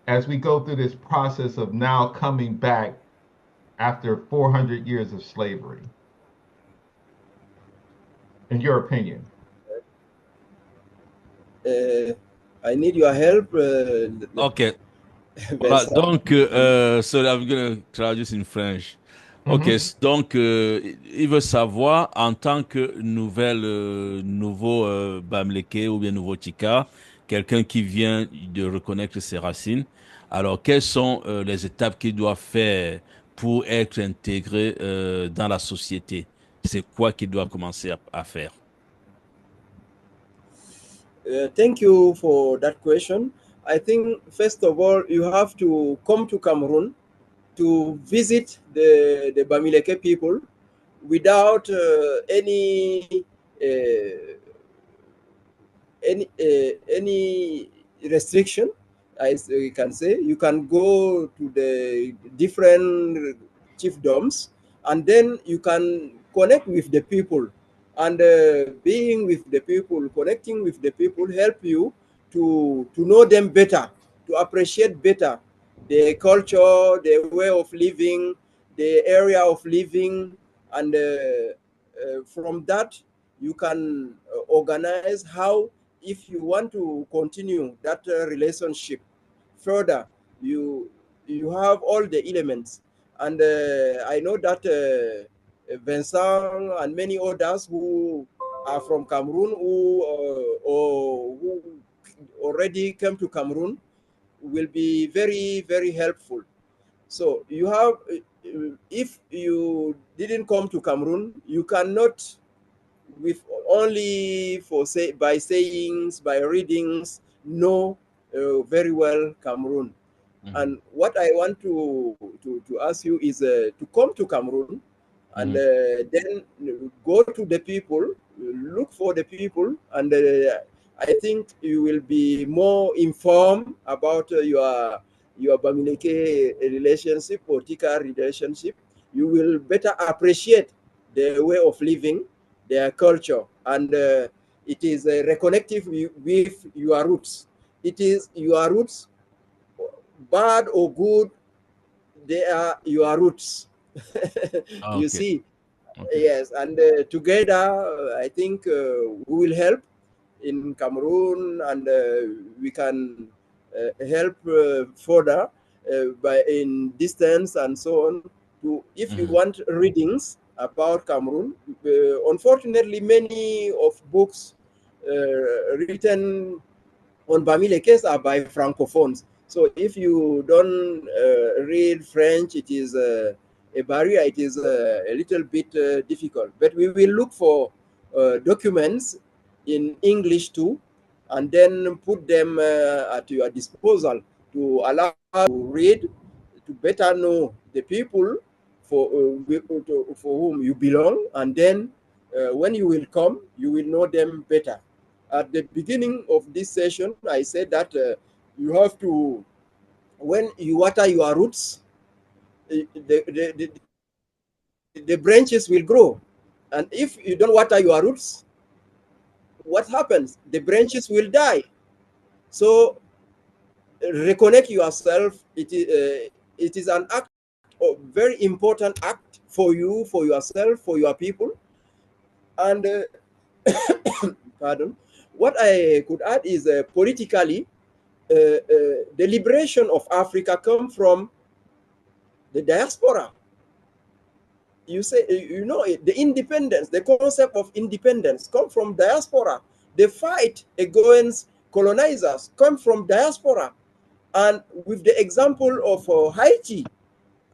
as we go through this process of now coming back after 400 years of slavery? in your opinion? I need your help. Ok. Voilà, Vincent. donc, so I'm going to traduce in French. Ok, Mhm. donc, il veut savoir, en tant que nouveau Bamileke ou bien nouveau Tika, quelqu'un qui vient de reconnaître ses racines, alors quelles sont les étapes qu'il doit faire pour être intégré dans la société? C'est quoi qu'il doit commencer à faire? Thank you for that question. I think, first of all, you have to come to Cameroon to visit the Bamileke people without uh, any restriction. As we can say, you can go to the different chiefdoms, and then you can connect with the people. And being with the people, connecting with the people, help you to know them better, to appreciate better the culture, the way of living, the area of living, and from that you can organize how, if you want to continue that relationship further, you have all the elements. And I know that Vincent and many others who are from Cameroon, or who already came to Cameroon, will be very, very helpful. So you have, if you didn't come to Cameroon, you cannot, with only for say by sayings, by readings, know very well Cameroon. And what I want to ask you is to come to Cameroon, and then go to the people, look for the people, and I think you will be more informed about your Bamileke relationship or Tika relationship. You will better appreciate their way of living, their culture, and it is reconnective with your roots. It is your roots, bad or good, they are your roots. You Okay. see, Okay. yes, and together, I think we will help in Cameroon, and we can help further by in distance and so on. To, if you want readings about Cameroon, unfortunately, many of books written on Bamileke are by francophones. So if you don't read French, it is a barrier. It is a little bit difficult. But we will look for documents in English too, and then put them at your disposal to allow you to read, to better know the people for whom you belong, and then when you will come, you will know them better. At the beginning of this session, I said that you have to, when you water your roots, the branches will grow. And if you don't water your roots, what happens? The branches will die. So reconnect yourself. It is an act, a very important act for you, for yourself, for your people. And pardon. What I could add is politically, the liberation of Africa come from the diaspora. You say, you know, the independence, the concept of independence come from diaspora. The fight against colonizers come from diaspora. And with the example of Haiti,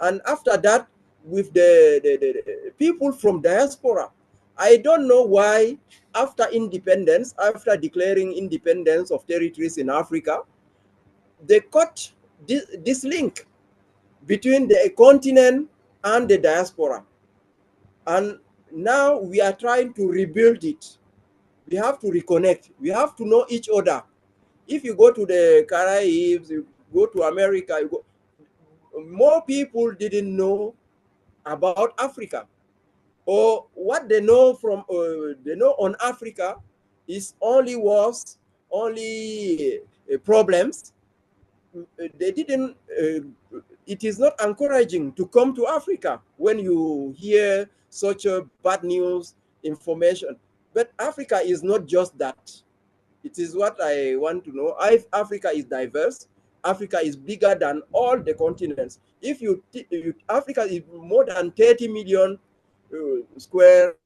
and after that, with the people from diaspora, I don't know why after independence, after declaring independence of territories in Africa, they cut this link between the continent and the diaspora. And now we are trying to rebuild it. We have to reconnect. We have to know each other. If you go to the Caribbean, you go to America, more people didn't know about Africa, or what they know from they know on Africa is only wars, only problems. They didn't. It is not encouraging to come to Africa when you hear such a bad news information. But Africa is not just that. It is what I want to know. Africa is diverse. Africa is bigger than all the continents. If Africa is more than 30 million square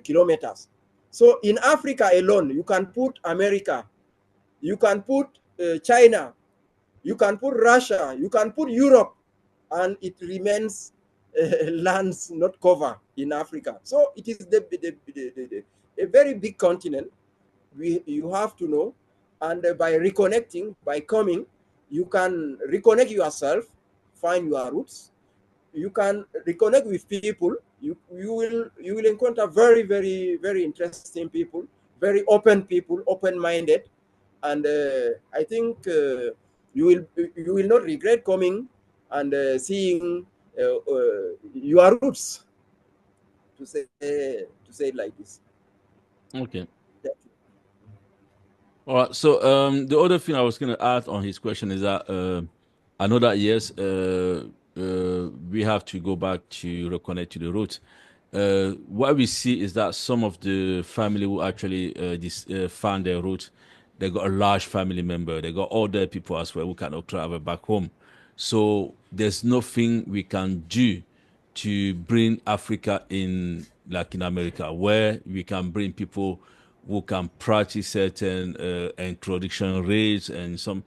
kilometers. So in Africa alone, you can put America, you can put China, you can put Russia, you can put Europe, and it remains lands not covered in Africa. So it is a very big continent. You have to know, and by reconnecting, by coming, you can reconnect yourself, find your roots. You can reconnect with people. You will encounter very, very, very interesting people, very open people, open-minded, and I think you will not regret coming and seeing your roots, to say it like this. Okay. All right. So the other thing I was going to add on his question is that I know that yes, we have to go back to reconnect to the roots. What we see is that some of the family who actually found their roots, they got a large family member. They got older people as well who cannot travel back home. So there's nothing we can do to bring Africa in Latin America, where we can bring people who can practice certain introduction rates and some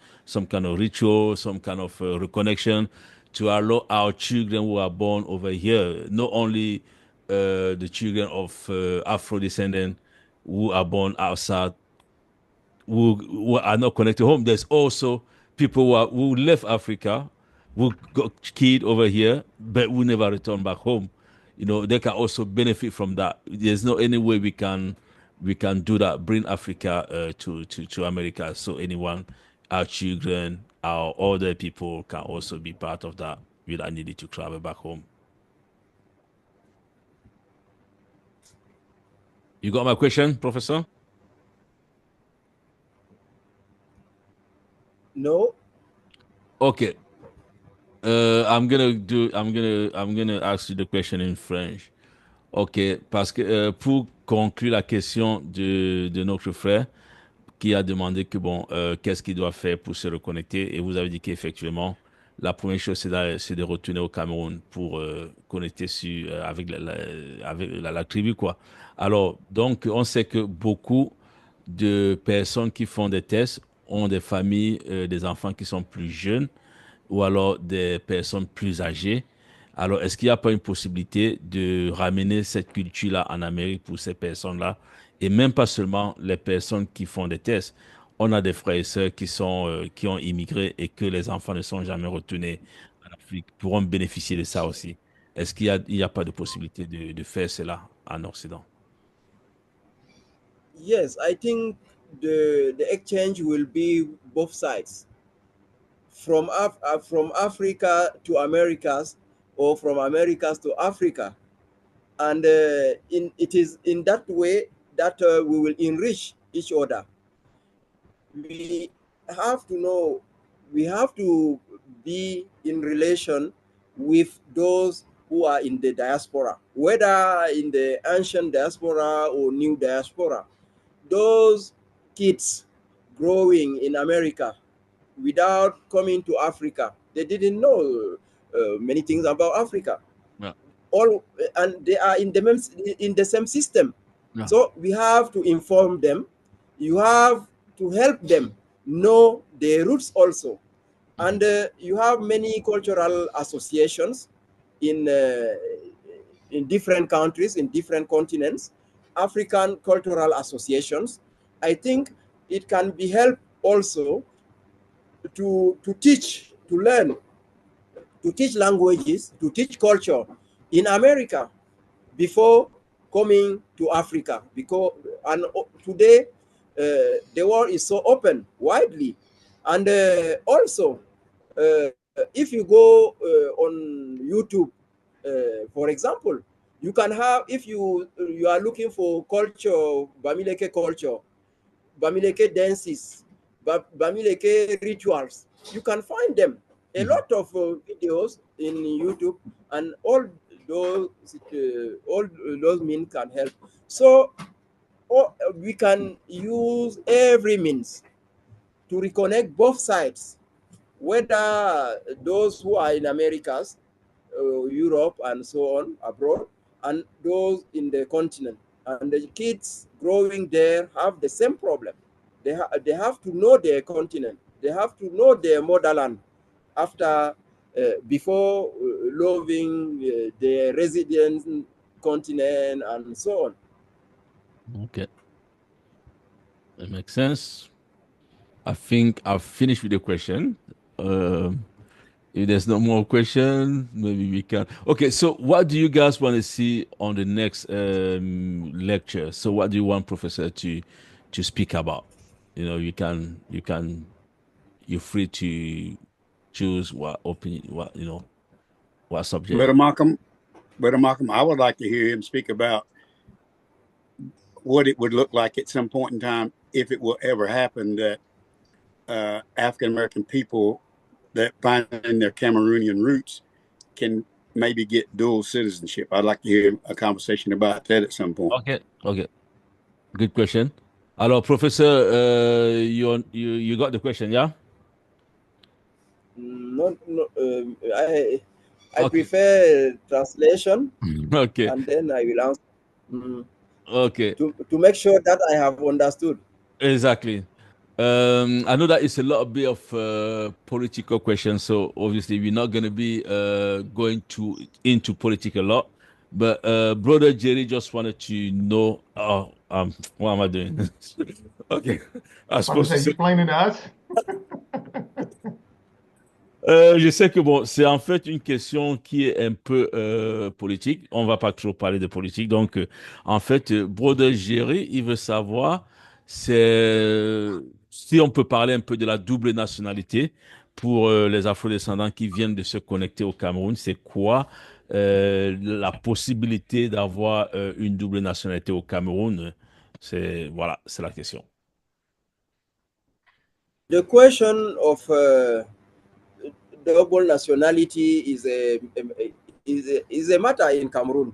kind of ritual, some kind of reconnection to allow our children who are born over here, not only the children of Afro descendants who are born outside, who are not connected home. There's also people who left Africa, who got kid over here, but who never return back home. You know, they can also benefit from that. There's no any way we can do that. Bring Africa to America, so anyone, our children, our older people can also be part of that without needing to travel back home. You got my question, Professor? No. Okay. I'm gonna ask you the question in French. Ok, parce que pour conclure la question de notre frère qui a demandé que bon, qu'est-ce qu'il doit faire pour se reconnecter, et vous avez dit qu'effectivement, la première chose c'est de retourner au Cameroun pour connecter avec la tribu quoi. Alors donc on sait que beaucoup de personnes qui font des tests ont des familles, des enfants qui sont plus jeunes ou alors des personnes plus âgées. Alors, est-ce qu'il n'y a pas une possibilité de ramener cette culture-là en Amérique pour ces personnes-là? Et même pas seulement les personnes qui font des tests. On a des frères et sœurs qui ont immigré et que les enfants ne sont jamais retournés en Afrique, pourront bénéficier de ça aussi. Est-ce qu'il y a pas de possibilité de faire cela en Occident? Yes, I think the exchange will be both sides. From Africa to Americas, or from Americas to Africa, and it is in that way that we will enrich each other. We have to know, we have to be in relation with those who are in the diaspora, whether in the ancient diaspora or new diaspora. Those kids growing in America without coming to Africa, they didn't know many things about Africa. Yeah. And they are in the same system. Yeah. So we have to inform them. You have to help them know their roots also. And you have many cultural associations in different countries, in different continents, African cultural associations. I think it can be helped also to teach, to learn, to teach languages, to teach culture in America before coming to Africa. Because today the world is so open, widely, and also if you go on YouTube, for example, you can have, if you are looking for culture, Bamileke culture, Bamileke dances, Bamileke rituals, you can find them. A lot of videos in YouTube, and all those means can help. So we can use every means to reconnect both sides, whether those who are in Americas, Europe, and so on, abroad, and those in the continent. And the kids growing there have the same problem. They have to know their continent. They have to know their motherland after, before loving their resident continent and so on. Okay, that makes sense. I think I've finished with the question. If there's no more question, maybe we can. Okay, so what do you guys want to see on the next lecture? So what do you want Professor to speak about? You know, you're free to choose what opinion, what what subject. Brother Malcolm, I would like to hear him speak about what it would look like at some point in time if it will ever happen that African American people that find their Cameroonian roots can maybe get dual citizenship. I'd like to hear a conversation about that at some point. Okay, okay, good question. Alors, Professor, you got the question, yeah? No, no, I Okay. prefer translation, Okay. and then I will answer. Mm, Okay. to make sure that I have understood. Exactly. I know that it's a lot bit of political questions, so obviously we're not going to be going into politics a lot. But brother Jerry just wanted to know. Oh, what am I doing? Okay, I'm I was supposed to say, you say. explaining to us? Je sais que bon, c'est en fait une question qui est un peu politique. On va pas trop parler de politique. Donc, en fait, Brother Jerry, il veut savoir si on peut parler un peu de la double nationalité pour les Afro-descendants qui viennent de se connecter au Cameroun. C'est quoi la possibilité d'avoir une double nationalité au Cameroun? Voilà, c'est la question. The question of double nationality is a matter in Cameroon.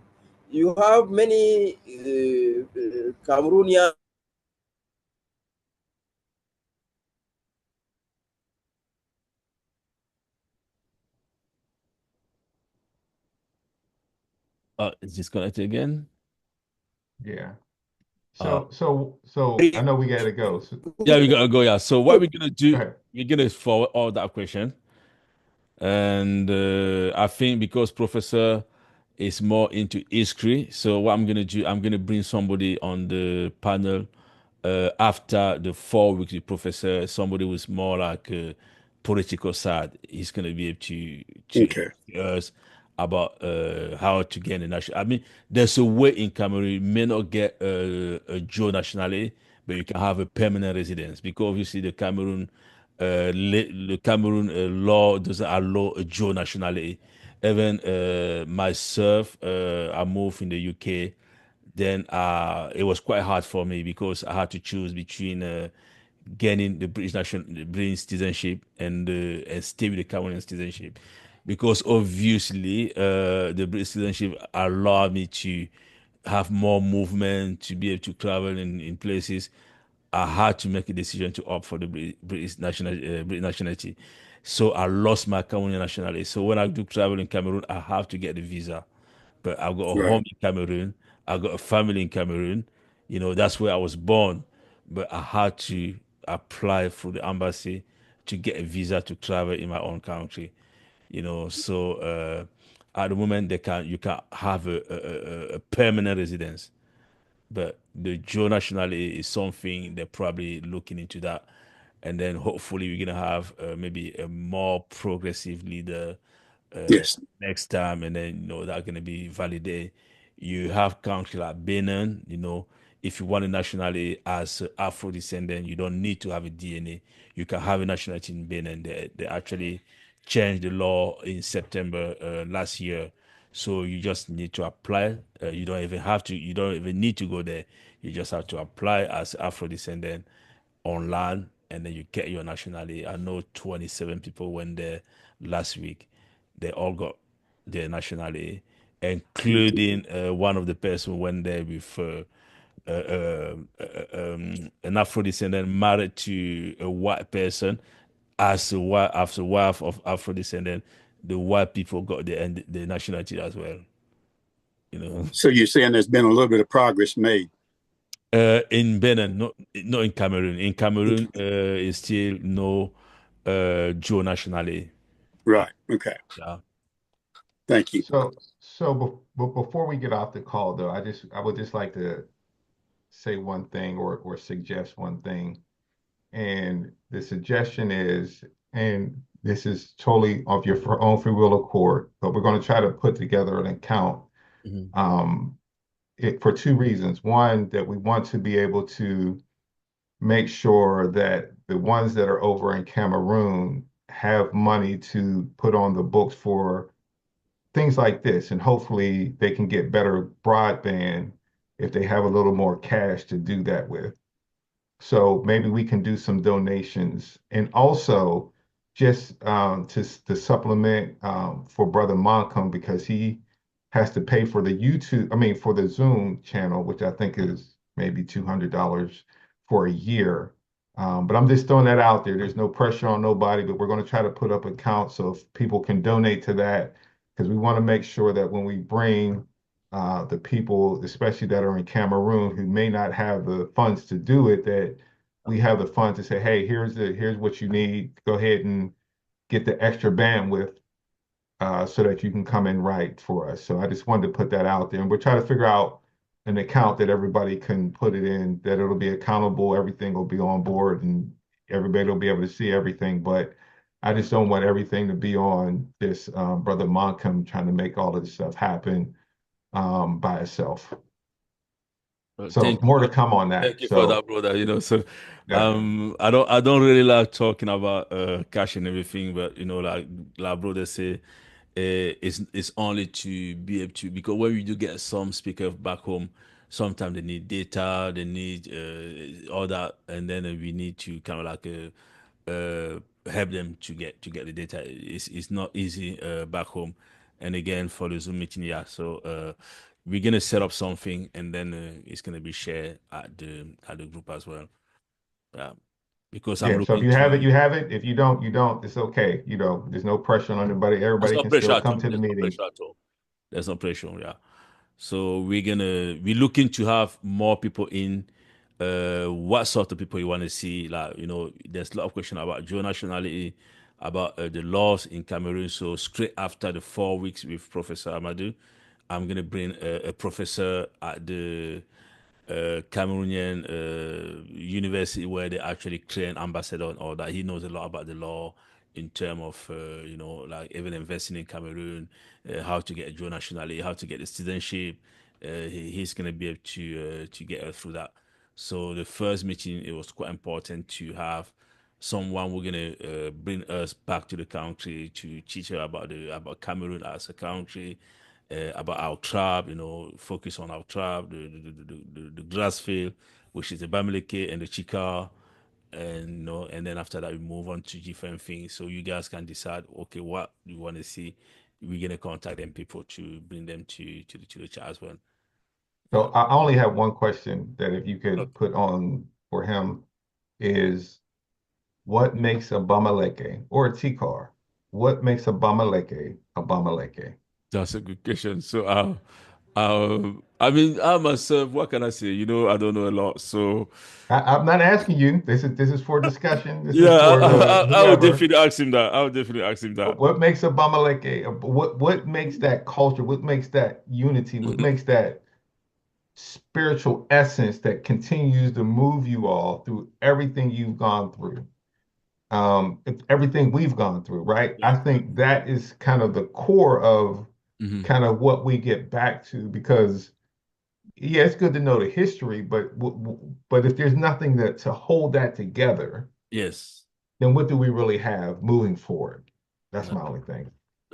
You have many Cameroonian. Is disconnected again? Yeah. Uh, So I know we gotta go. So, Yeah, we gotta go. Yeah. So what we're gonna go do? ahead. We're gonna forward all that question, and I think because Professor is more into history, so what I'm gonna do, I'm gonna bring somebody on the panel after the 4 weeks with Professor, somebody who's more like political side. He's gonna be able to Okay. us about how to get a national. I mean, there's a way in Cameroon you may not get a dual nationality, but you can have a permanent residence because obviously the Cameroon law doesn't allow a dual nationality. Even myself, I moved in the UK, then it was quite hard for me because I had to choose between getting the British citizenship and stay with the Cameroonian citizenship, because obviously the British citizenship allowed me to have more movement, to be able to travel in places. I had to make a decision to opt for the British nationality. So I lost my Cameroonian nationality. So when I do travel in Cameroon, I have to get the visa. But I've got a Right. home in Cameroon. I've got a family in Cameroon. You know, that's where I was born. But I had to apply for the embassy to get a visa to travel in my own country. You know, so at the moment you can have a permanent residence, but the dual nationality is something they're probably looking into that, and then hopefully we're gonna have maybe a more progressive leader Yes. next time, and then that's gonna be validated. You have country like Benin, if you want a nationality as Afro descendant, you don't need to have a DNA. You can have a nationality in Benin. They actually changed the law in September last year. So you just need to apply. You don't even have to. You don't even need to go there. You just have to apply as Afro descendant online, and then you get your nationality. I know 27 people went there last week. They all got their nationality, including one of the person who went there with an Afro-descendant married to a white person as a wife, after wife of Afro-descendant, the white people got the nationality as well. You know. So you're saying there's been a little bit of progress made? In Benin, not in Cameroon. In Cameroon, is still no dual nationality. Right. Okay. Yeah. Thank you. So before we get off the call, though, I would just like to say one thing or suggest one thing. And the suggestion is, and this is totally of your own free will accord, but we're going to try to put together an account for two reasons. One, that we want to be able to make sure that the ones that are over in Cameroon have money to put on the books for things like this. And hopefully they can get better broadband if they have a little more cash to do that with. So maybe we can do some donations, and also just to supplement for Brother Moncom, because he has to pay for the for the Zoom channel, which I think is maybe $200 for a year. But I'm just throwing that out there. There's no pressure on nobody, but we're going to try to put up accounts so if people can donate to that, because we want to make sure that when we bring the people, especially that are in Cameroon, who may not have the funds to do it, that we have the funds to say, hey, here's what you need. Go ahead and get the extra bandwidth so that you can come and write for us. So I just wanted to put that out there. And we're trying to figure out an account that everybody can put it in, that it'll be accountable, everything will be on board, and everybody will be able to see everything. But I just don't want everything to be on this Brother Moncom trying to make all of this stuff happen by itself. So more to come on that. Thank you for that, brother. You know, so I don't really like talking about cash and everything, but you know, like brother say, it's only to be able to, because when we do get some speaker back home, sometimes they need data, they need all that, and then we need to kind of like help them to get the data. It's not easy back home, and again for the Zoom meeting, yeah. So we're gonna set up something, and then it's gonna be shared at the group as well. Yeah, because I'm looking. So if you have it, you have it. If you don't, you don't. It's okay. You know, there's no pressure on anybody. Everybody can still come to the meeting. There's no pressure at all. There's no pressure. Yeah. So we're looking to have more people in. What sort of people you want to see? Like, you know, there's a lot of question about dual nationality, about the laws in Cameroon. So straight after the 4 weeks with Professor Ahmadou, I'm gonna bring a professor at the Cameroonian university where they actually train ambassador and all that. He knows a lot about the law in terms of you know, like even investing in Cameroon, how to get a dual nationality, how to get the citizenship. He's gonna be able to get us through that. So the first meeting, it was quite important to have someone who's gonna bring us back to the country to teach her about Cameroon as a country, about our tribe, you know, focus on our tribe, the Grassfield, which is the Bamileke and the Chika, and you know, and then after that we move on to different things. So you guys can decide, okay, what you want to see. We're gonna contact them people to bring them to the chat as well. So I only have one question that if you could put on for him is, what makes a Bamaleke or a Tikar? What makes a Bamaleke a Bamaleke? That's a good question. So I mean, I myself, what can I say? You know, I don't know a lot. So I'm not asking you. This is for discussion. This yeah, is for I would whoever. definitely ask him that. I would definitely ask him that. What makes a Bamaleke? What makes that culture? What makes that unity? What makes that spiritual essence that continues to move you all through everything you've gone through? Everything we've gone through, right? I think that is kind of the core of kind of what we get back to, because yeah, it's good to know the history, but if there's nothing to hold that together, yes, then what do we really have moving forward? That's my only thing.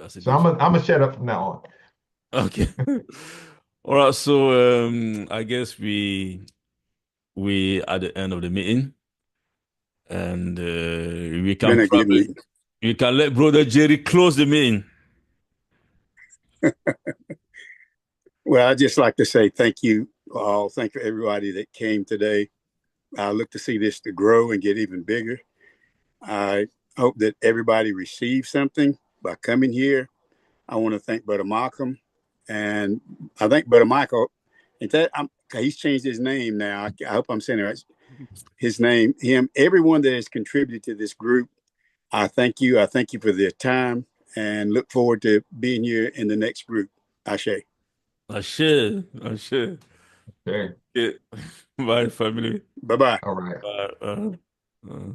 So I'm gonna shut up from now on. Okay. All right. So I guess we at the end of the meeting, and we can let Brother Jerry close the meeting. Well, I'd just like to say thank you all. Thank you, everybody that came today. I look to see this to grow and get even bigger. I hope that everybody receives something by coming here. I want to thank Brother Malcolm, and I think Brother Michael, he's changed his name now. I hope I'm saying it right. His name, him, everyone that has contributed to this group, I thank you. I thank you for their time and look forward to being here in the next group. Ashe. Ashe. Ashe. Okay. Yeah. Bye, family. Bye-bye. All right. Bye.